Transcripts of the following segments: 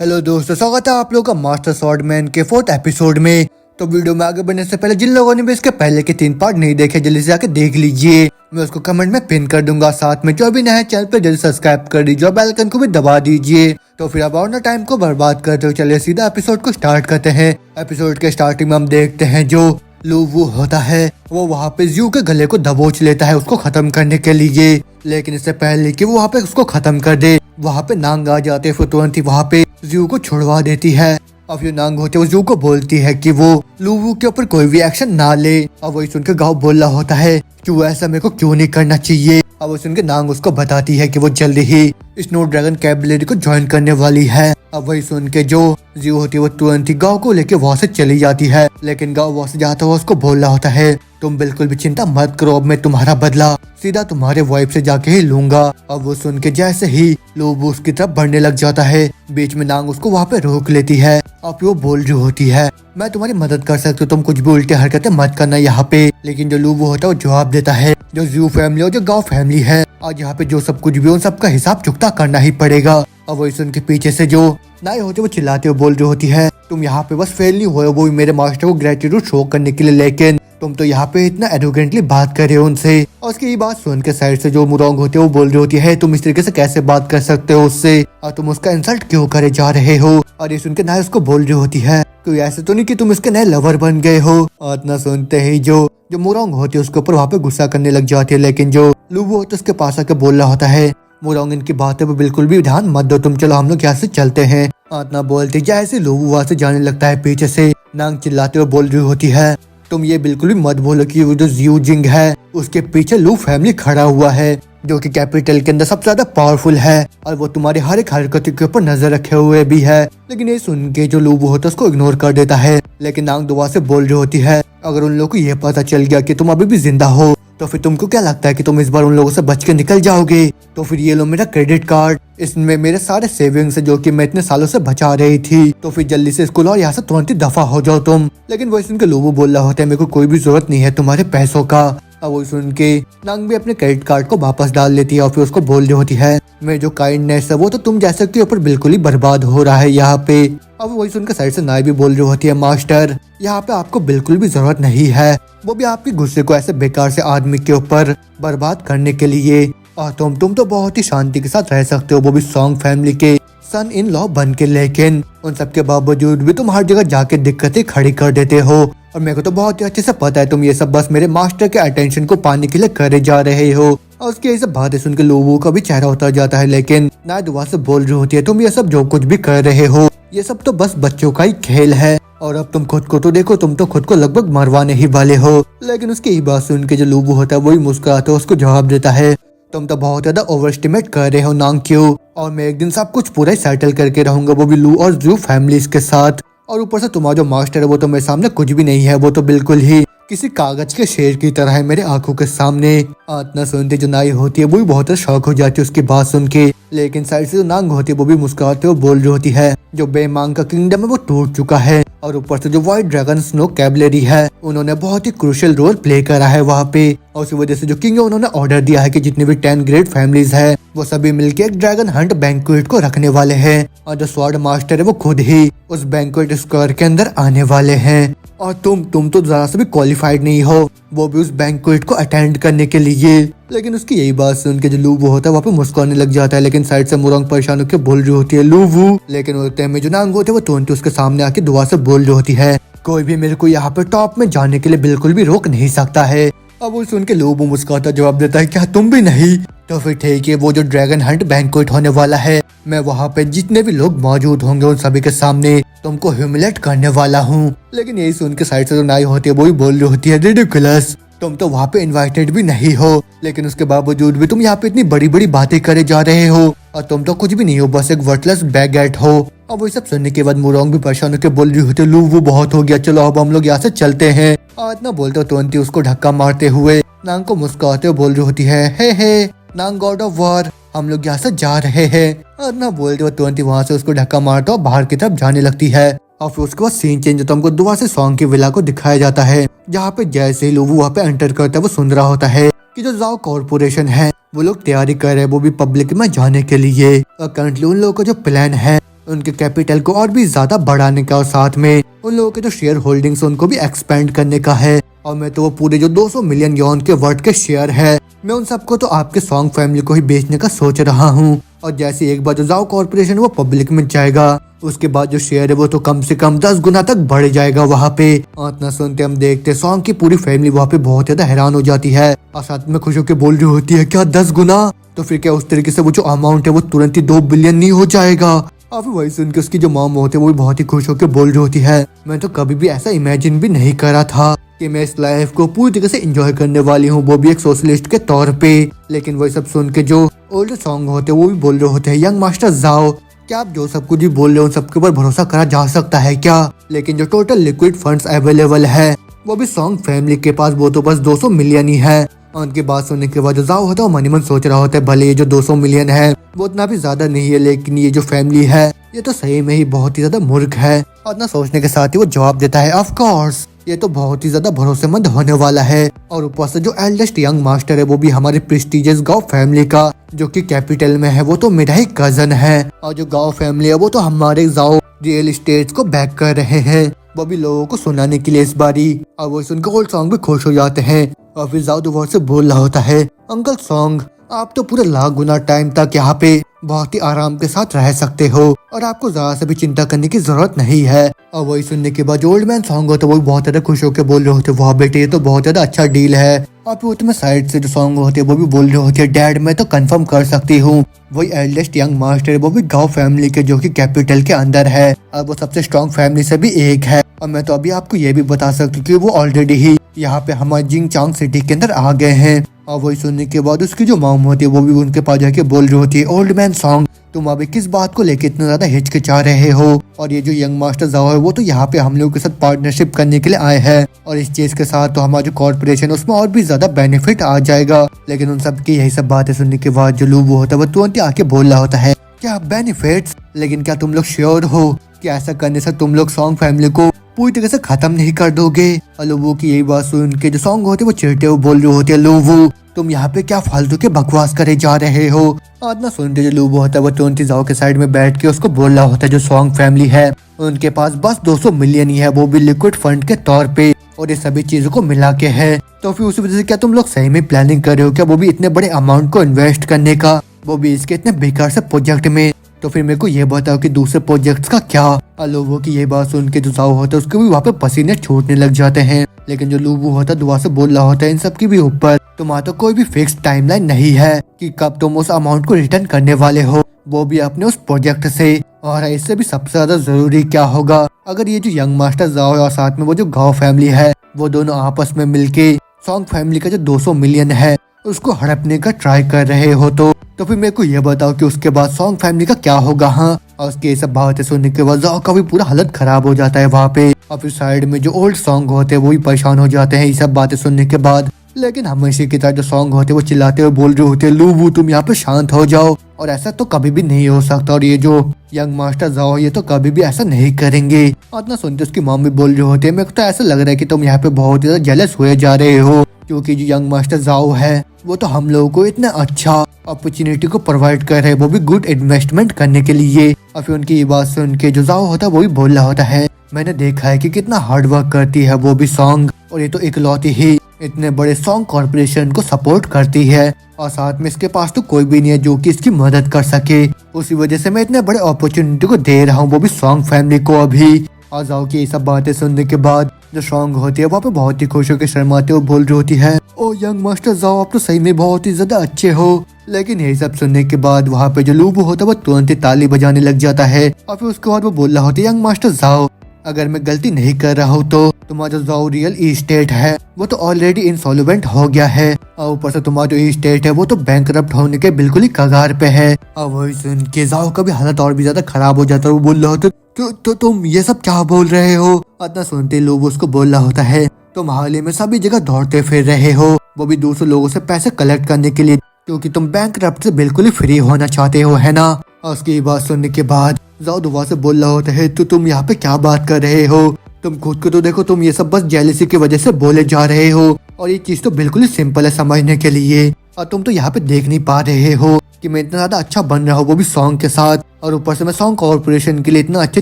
Hello दोस्तों, स्वागत है आप लोगों का मास्टर स्वॉर्डमैन के 4th एपिसोड में। तो वीडियो में आगे बढ़ने से पहले जिन लोगों ने भी इसके पहले के 3 पार्ट नहीं देखे जल्दी से जाके देख लीजिए। मैं उसको कमेंट में पिन कर दूंगा। साथ में जो भी नया है चैनल पे जल्दी सब्सक्राइब कर दीजिए और बेल आइकन को भी दबा दीजिए। तो फिर अब और टाइम को बर्बाद करते हुए चलिए सीधा एपिसोड को स्टार्ट करते हैं। एपिसोड के स्टार्टिंग में हम देखते हैं जो लूवू होता है वो वहाँ पे ज़्यू के गले को दबोच लेता है उसको खत्म करने के लिए। लेकिन इससे पहले कि वो वहाँ पे उसको खत्म कर दे वहाँ पे नांग आ जाते हैं। फिर तुरंत ही वहाँ पे ज़्यू को छुड़वा देती है। अब ये नांग होते वो ज़्यू को बोलती है कि वो लूवू के ऊपर कोई भी एक्शन ना ले। अब वही सुनकर गाँव बोल रहा होता है कि ऐसा मेरे को क्यों नहीं करना चाहिए। अब वो सुनकर नांग उसको बताती है कि वो जल्दी ही स्नो ड्रैगन कैबलरी को ज्वाइन करने वाली है। अब वही सुन के जो ज़्यू होती है वो तुरंत ही गाँव को लेके वहाँ से चली जाती है। लेकिन गाँव वहाँ से जाता हुआ उसको बोल रहा होता है तुम बिल्कुल भी चिंता मत करो, अब मैं तुम्हारा बदला सीधा तुम्हारे वाइफ से जाके ही लूंगा। अब वो सुन के जैसे ही लूवू उसकी तरफ बढ़ने लग जाता है बीच में नांग उसको वहाँ पे रोक लेती है। अब वो बोल रही होती है मैं तुम्हारी मदद कर सकती हूँ, तुम कुछ भी उल्टी हरकतें मत करना यहाँ पे। लेकिन जो लूवू होता है वो जवाब देता है जो ज़्यू फैमिली और जो गाँव फैमिली है आज यहाँ पे जो सब कुछ भी उन सबका हिसाब चुकता करना ही पड़ेगा। अब वही सुन के पीछे से जो नाई होते वो चिल्लाते हुए बोल रही होती है तुम यहाँ पे बस फेल नहीं हुए, वो भी मेरे मास्टर को ग्रेटिट्यूड शो करने के लिए, लेकिन तुम तो यहाँ पे इतना एरोगेंटली बात कर रहे हो उनसे। और उसकी ये बात सुन के साइड से जो मुरोंग होती है वो बोल रही होती है तुम इस तरीके से कैसे बात कर सकते हो उससे और तुम उसका इंसल्ट क्यों करे जा रहे हो। और ये सुन के नाई उसको बोल रही होती है कोई ऐसे तो नहीं कि तुम इसके नए लवर बन गए हो। और इतना सुनते ही जो मुरोंग होती है उसके ऊपर वहाँ पे गुस्सा करने लग जाती है। लेकिन जो लूवू होता है उसके पास आके बोल रहा होता है मुरोंग इनकी बातों पे बिल्कुल भी ध्यान मत दो, तुम चलो हम लोग यहाँ से चलते हैं। इतना बोलते जैसे लूवू वहाँ से जाने लगता है पीछे से नांग चिल्लाते हुए बोल रही होती है तुम ये बिल्कुल भी मत बोलो कि वो जो ज़्यू जिंग है उसके पीछे लू फैमिली खड़ा हुआ है जो कि कैपिटल के अंदर सबसे ज्यादा पावरफुल है और वो तुम्हारी हर एक हरकत के ऊपर नजर रखे हुए भी है। लेकिन ये सुन के जो लूवू होता है उसको इग्नोर कर देता है। लेकिन नांग दोबारा से बोल रही होती है अगर उन लोगों को ये पता चल गया कि तुम अभी भी जिंदा हो तो फिर तुमको क्या लगता है कि तुम इस बार उन लोगों से बच के निकल जाओगे। तो फिर ये लो मेरा क्रेडिट कार्ड, इसमें मेरे सारे सेविंग्स जो कि मैं इतने सालों से बचा रही थी, तो फिर जल्दी से स्कूल और यहाँ से तुरंत ही दफा हो जाओ तुम। लेकिन वही सुन के लूवू बोल रहा होता है मेरे को कोई भी जरूरत नहीं है तुम्हारे पैसों का। अब वही सुन के नांग भी अपने क्रेडिट कार्ड को वापस डाल लेती है और फिर उसको बोल रही होती है मेरी जो काइंडनेस है वो तो तुम जैसे के ऊपर बिल्कुल ही बर्बाद हो रहा है यहाँ पे। अब वही सुनकर साइड से नाई भी बोल रही होती है मास्टर यहाँ पे आपको बिल्कुल भी जरूरत नहीं है, वो भी आपके गुस्से को ऐसे बेकार से आदमी के ऊपर बर्बाद करने के लिए। और तुम तो बहुत ही शांति के साथ रह सकते हो, वो भी सॉन्ग फैमिली के सन इन लॉ बन के। लेकिन उन सब के बावजूद भी तुम हर जगह जाके दिक्कतें खड़ी कर देते हो और मेरे को तो बहुत ही अच्छे से पता है तुम ये सब बस मेरे मास्टर के अटेंशन को पाने के लिए करे जा रहे हो। और उसकी ये सब बातें सुन के लूवू का भी चेहरा उतर जाता है। लेकिन नाई दोबारा से बोल रही होती है तुम ये सब जो कुछ भी कर रहे हो ये सब तो बस बच्चों का ही खेल है और अब तुम खुद को तो देखो, तुम तो खुद को लगभग मरवाने ही वाले हो। लेकिन उसकी ये बात सुन के जो लूवू होता है वही मुस्कुराता है उसको जवाब देता है तुम तो बहुत ज्यादा ओवर एस्टिमेट कर रहे हो नांग क्यों, और मैं एक दिन सब कुछ पूरा ही सेटल करके रहूंगा, वो भी लू और ज़्यू फैमिलीज के साथ। और ऊपर से तुम्हारा जो मास्टर है वो तो मेरे सामने कुछ भी नहीं है, वो तो बिल्कुल ही किसी कागज के शेर की तरह है मेरे आंखों के सामने। इतना सुनते जो नाई होती है वो भी बहुत शौक हो जाती है उसकी बात सुन के। लेकिन साइड से जो नांग होती है वो भी मुस्कुराते हुए बोल रही होती है जो बेमांग का किंगडम है वो टूट चुका है और ऊपर से जो व्हाइट ड्रैगन स्नो कैबलरी है उन्होंने बहुत ही क्रूशियल रोल प्ले करा है वहाँ पे। और उसी वजह से जो किंग है उन्होंने ऑर्डर दिया है कि जितनी भी 10 ग्रेट फैमिलीज है वो सभी मिलके एक ड्रैगन हंट बैंक्वेट को रखने वाले हैं और जो स्वॉर्ड मास्टर है वो खुद ही उस बैंक्वेट स्क्वायर के अंदर आने वाले हैं। और तुम तो जरा से भी क्वालिफाइड नहीं हो, वो भी उस बैंक्वेट को अटेंड करने के लिए। लेकिन उसकी यही बात सुन के जो लूवू होता है वहाँ पे मुस्कुराने लग जाता है। लेकिन साइड से मुरोंग परेशान होकर बोल रही होती है लूवू। लेकिन उस टाइम में जो नांग होते है वो तुरंत उसके सामने आके दुआ से बोल रही होती है कोई भी मेरे को यहाँ पे टॉप में जाने के लिए बिल्कुल भी रोक नहीं सकता है। अब वो सुन के लूवू मुस्कुराता जवाब देता है क्या तुम भी नहीं, तो फिर ठीक है वो जो ड्रैगन हंट बैंक्वेट होने वाला है मैं वहाँ पे जितने भी लोग मौजूद होंगे उन सभी के सामने तुमको ह्यूमिलेट करने वाला हूँ। लेकिन यही सुन के साइड से जो नाई होती है वो भी बोल रही होती है रिडिकुलस, तुम तो वहाँ पे इनवाइटेड भी नहीं हो लेकिन उसके बावजूद भी तुम यहाँ पे इतनी बड़ी बड़ी बातें करे जा रहे हो और तुम तो कुछ भी नहीं हो, बस एक वर्टलेस बैगेट हो। अब वो सब सुनने के बाद मुरोंग भी परेशान होकर बोल रही होती है लूवू बहुत हो गया, चलो अब हम लोग यहाँ से चलते हैं। और इतना बोलते हो तुरंत ही उसको धक्का मारते हुए नांग को मुस्कुराते हुए बोल रही होती है हे नांग गॉड ऑफ वॉर हम लोग यहाँ से जा रहे हैं। और ना बोलते हुए तुरंत ही वहाँ से उसको धक्का मारता और बाहर की तरफ जाने लगती है। और फिर उसके बाद सीन चेंज होता है, हमको दोबारा से सॉन्ग की विला को दिखाया जाता है जहाँ पे जैसे ही लूवू वहाँ पे एंटर करता है वो सुन रहा होता है कि जो जाओ कॉर्पोरेशन है वो लोग तैयारी कर रहे हैं वो भी पब्लिक में जाने के लिए। और करंटली उन लोगों का जो प्लान है उनके कैपिटल को और भी ज्यादा बढ़ाने का और साथ में उन लोगों के जो शेयर होल्डिंग्स उनको भी एक्सपेंड करने का है। और मैं तो वो पूरे जो 200 मिलियन यॉन के वर्थ के शेयर है मैं उन सबको तो आपके सॉन्ग फैमिली को ही बेचने का सोच रहा हूँ। और जैसे एक बार जो जाओ कॉर्पोरेशन वो पब्लिक में जाएगा उसके बाद जो शेयर है वो तो कम से कम 10 गुना तक बढ़ जाएगा वहाँ पे। और इतना सुनते हम देखते सॉन्ग की पूरी फैमिली वहाँ पे बहुत ज्यादा हैरान हो जाती है और साथ में खुश होकर बोल रही होती है क्या 10 गुना, तो फिर क्या उस तरीके से वो जो अमाउंट है वो तुरंत ही 2 बिलियन नहीं हो जाएगा। और फिर वही सुन के उसकी जो मॉम होती है वो भी बहुत ही खुश होकर बोल रही होती है मैं तो कभी भी ऐसा इमेजिन भी नहीं करा था कि मैं इस लाइफ को पूरी तरीके से एंजॉय करने वाली हूँ, वो भी एक सोशलिस्ट के तौर पे। लेकिन वही सब सुन के जो ओल्ड सॉन्ग होते हैं वो भी बोल रहे होते हैं यंग मास्टर जाओ, क्या आप जो सब कुछ भी बोल रहे हो सबके ऊपर भरोसा करा जा सकता है क्या। लेकिन जो टोटल लिक्विड फंड्स अवेलेबल है वो भी सॉन्ग फैमिली के पास वो तो बस 200 मिलियन ही है। और उनकी बात सुनने के बाद जो जाओ होता है वो मन ही मन सोच रहा होता है भले ये जो 200 मिलियन है वो उतना भी ज्यादा नहीं है लेकिन ये जो फैमिली है ये तो सही में ही बहुत ही ज्यादा मूर्ख है। और ना सोचने के साथ ही वो जवाब देता है ऑफ कोर्स ये तो बहुत ही ज्यादा भरोसेमंद होने वाला है। और ऊपर से जो एल्डेस्ट यंग मास्टर है वो भी हमारे प्रेस्टिजियस गांव फैमिली का जो कि कैपिटल में है वो तो मेरा ही कजन है। और जो गांव फैमिली है वो तो हमारे गांव रियल एस्टेट को बैक कर रहे हैं, वो भी लोगों को सुनाने के लिए इस बारी। और वो सुनकर ओल्ड सॉन्ग भी खुश हो जाते हैं। और फिर जाओ दोबारा से बोल रहा होता है अंकल सॉन्ग आप तो पूरे लाख गुना टाइम तक यहाँ पे बहुत ही आराम के साथ रह सकते हो और आपको ज्यादा से भी चिंता करने की जरूरत नहीं है। और वही सुनने के बाद जो ओल्ड मैन सॉन्ग होता है वो भी बहुत ज्यादा खुश होकर बोल रहे होते वाह बेटे ये तो बहुत ज्यादा अच्छा डील है। और फिर उसमें साइड से जो सॉन्ग होते हैं वो भी बोल रहे होते हैं डैड मैं तो कंफर्म कर सकती हूँ वही एल्डेस्ट यंग मास्टर वो भी गांव फैमिली के जो कि कैपिटल के अंदर है और वो सबसे स्ट्रॉन्ग फैमिली से भी एक है। और मैं तो अभी आपको ये भी बता सकती हूँ कि वो ऑलरेडी ही यहाँ पे हमारे जिंगचांग सिटी के अंदर आ गए हैं। और वही सुनने के बाद उसकी जो मॉम होती है वो भी उनके पास जाके बोल रही होती है ओल्ड मैन सॉन्ग तुम अभी किस बात को लेके इतना ज्यादा हिचकिचा रहे हो। और ये जो यंग मास्टर जाओ है वो तो यहाँ पे हम लोगों के साथ पार्टनरशिप करने के लिए आए हैं और इस चीज के साथ तो हमारा जो कॉर्पोरेशन है उसमें और भी ज्यादा बेनिफिट आ जाएगा। लेकिन उन सब की यही सब बातें सुनने के बाद जो लूबू होता है वो तुरंत आके बोल रहा होता है क्या बेनिफिट्स, लेकिन क्या तुम लोग श्योर हो कि ऐसा करने से तुम लोग सॉन्ग फैमिली को पूरी तरह से खत्म नहीं कर दोगे। और लोबू की यही बात सुन के जो सॉन्ग होते हैं वो चिढ़ते हुए बोल रहे होते हैं लोबू तुम यहाँ पे क्या फालतू के बकवास करे जा रहे हो। और ना सुनते जो लोबू होता है वो तुरंत जाओ के साइड में बैठ के उसको बोल रहा होता है जो सॉन्ग फैमिली है उनके पास बस 200 मिलियन ही है वो भी लिक्विड फंड के तौर पे और ये सभी चीजों को मिला के है। तो फिर उसी वजह से क्या तुम लोग सही में प्लानिंग कर रहे हो क्या वो भी इतने बड़े अमाउंट को इन्वेस्ट करने का, वो भी इसके इतने बेकार से प्रोजेक्ट में। तो फिर मेरे को ये बताओ कि दूसरे प्रोजेक्ट्स का क्या। लोगों की ये बात सुन के जो जाओ होता है उसके भी वहाँ पे पसीने छूटने लग जाते हैं। लेकिन जो लूबू होता है दुआ से बोल रहा होता है इन सब की भी ऊपर तुम्हारा तो कोई भी फिक्स टाइमलाइन नहीं है कि कब तुम उस अमाउंट को रिटर्न करने वाले हो, वो भी अपने उस प्रोजेक्ट से। और इससे भी सबसे ज्यादा जरूरी क्या होगा अगर ये जो यंग मास्टर जाओ और साथ में वो जो गाँव फैमिली है वो दोनों आपस में मिलके सॉन्ग फैमिली का जो 200 मिलियन है उसको हड़पने का ट्राई कर रहे हो तो फिर मेरे को ये बताओ कि उसके बाद सॉन्ग फैमिली का क्या होगा। हाँ, और उसके ये सब बातें सुनने के बाद जाओ का भी पूरा हालत खराब हो जाता है वहाँ पे। और फिर साइड में जो ओल्ड सॉन्ग होते हैं वो भी परेशान हो जाते हैं ये सब बातें सुनने के बाद। लेकिन हमेशा की तरह जो सॉन्ग होते हैं वो चिल्लाते हुए बोल रहे होते हैं लूबू तुम यहाँ पे शांत हो जाओ और ऐसा तो कभी भी नहीं हो सकता और ये जो यंग मास्टर जाओ ये तो कभी भी ऐसा नहीं करेंगे। और ना सुनते उसकी मॉम भी बोल रहे होते हैं मेरे को तो ऐसा लग रहा है कि तुम यहाँ पे बहुत ज्यादा जेलस हुए जा रहे हो क्योंकि जो यंग मास्टर जाओ है वो तो हम लोगों को इतना अच्छा अपॉर्चुनिटी को प्रोवाइड कर रहे हैं वो भी गुड इन्वेस्टमेंट करने के लिए। और फिर उनकी ये बात सुन के जो जाओ होता है वो भी बोल रहा होता है मैंने देखा है कि कितना हार्ड वर्क करती है वो भी सॉन्ग और ये तो इकलौती ही इतने बड़े सॉन्ग कॉर्पोरेशन को सपोर्ट करती है और साथ में इसके पास तो कोई भी नहीं है जो कि इसकी मदद कर सके। उसी वजह से मैं इतने बड़े अपॉर्चुनिटी को दे रहा हूँ वो भी सॉन्ग फैमिली को अभी। और जाओ की ये सब बातें सुनने के बाद जो सॉन्ग होती है वहाँ पे बहुत ही खुश होकर शर्माते हुए बोल रही होती है ओ यंग मास्टर जाओ आप तो सही में बहुत ही ज्यादा अच्छे हो। लेकिन यही सब सुनने के बाद वहाँ पे जो लूबू होता है वो तुरंत ही ताली बजाने लग जाता है। और फिर उसके बाद वो बोल रहा होता है यंग मास्टर जाओ अगर मैं गलती नहीं कर रहा हूँ तो तुम्हारा जो जाओ रियल एस्टेट है वो तो ऑलरेडी इंसॉल्वेंट हो गया है और ऊपर से तुम्हारा जो एस्टेट है वो तो बैंकरप्ट होने के बिल्कुल ही कगार पे है। और वही सुन के जाओ का भी हालत और भी ज्यादा खराब हो जाता है। वो बोल रहा होता तो तुम ये सब क्या बोल रहे हो। इतना सुनते लोग उसको बोल रहा होता है तुम हाल ही में सभी जगह दौड़ते फिर रहे हो वो भी दूसरे लोगों से पैसे कलेक्ट करने के लिए क्योंकि तुम बैंकरप्ट से बिल्कुल ही फ्री होना चाहते हो है ना। और उसकी बात सुनने के बाद जाओ दुआ से बोल रहा होता है तो तुम यहाँ पे क्या बात कर रहे हो, तुम खुद को तो देखो, तुम ये सब बस जेलसी की वजह से बोले जा रहे हो और ये चीज तो बिल्कुल ही सिंपल है समझने के लिए। और तुम तो यहाँ पे देख नहीं पा रहे हो कि मैं इतना ज्यादा अच्छा बन रहा हूँ वो भी सॉन्ग के साथ। और ऊपर से मैं सॉन्ग कॉर्पोरेशन के लिए इतना अच्छी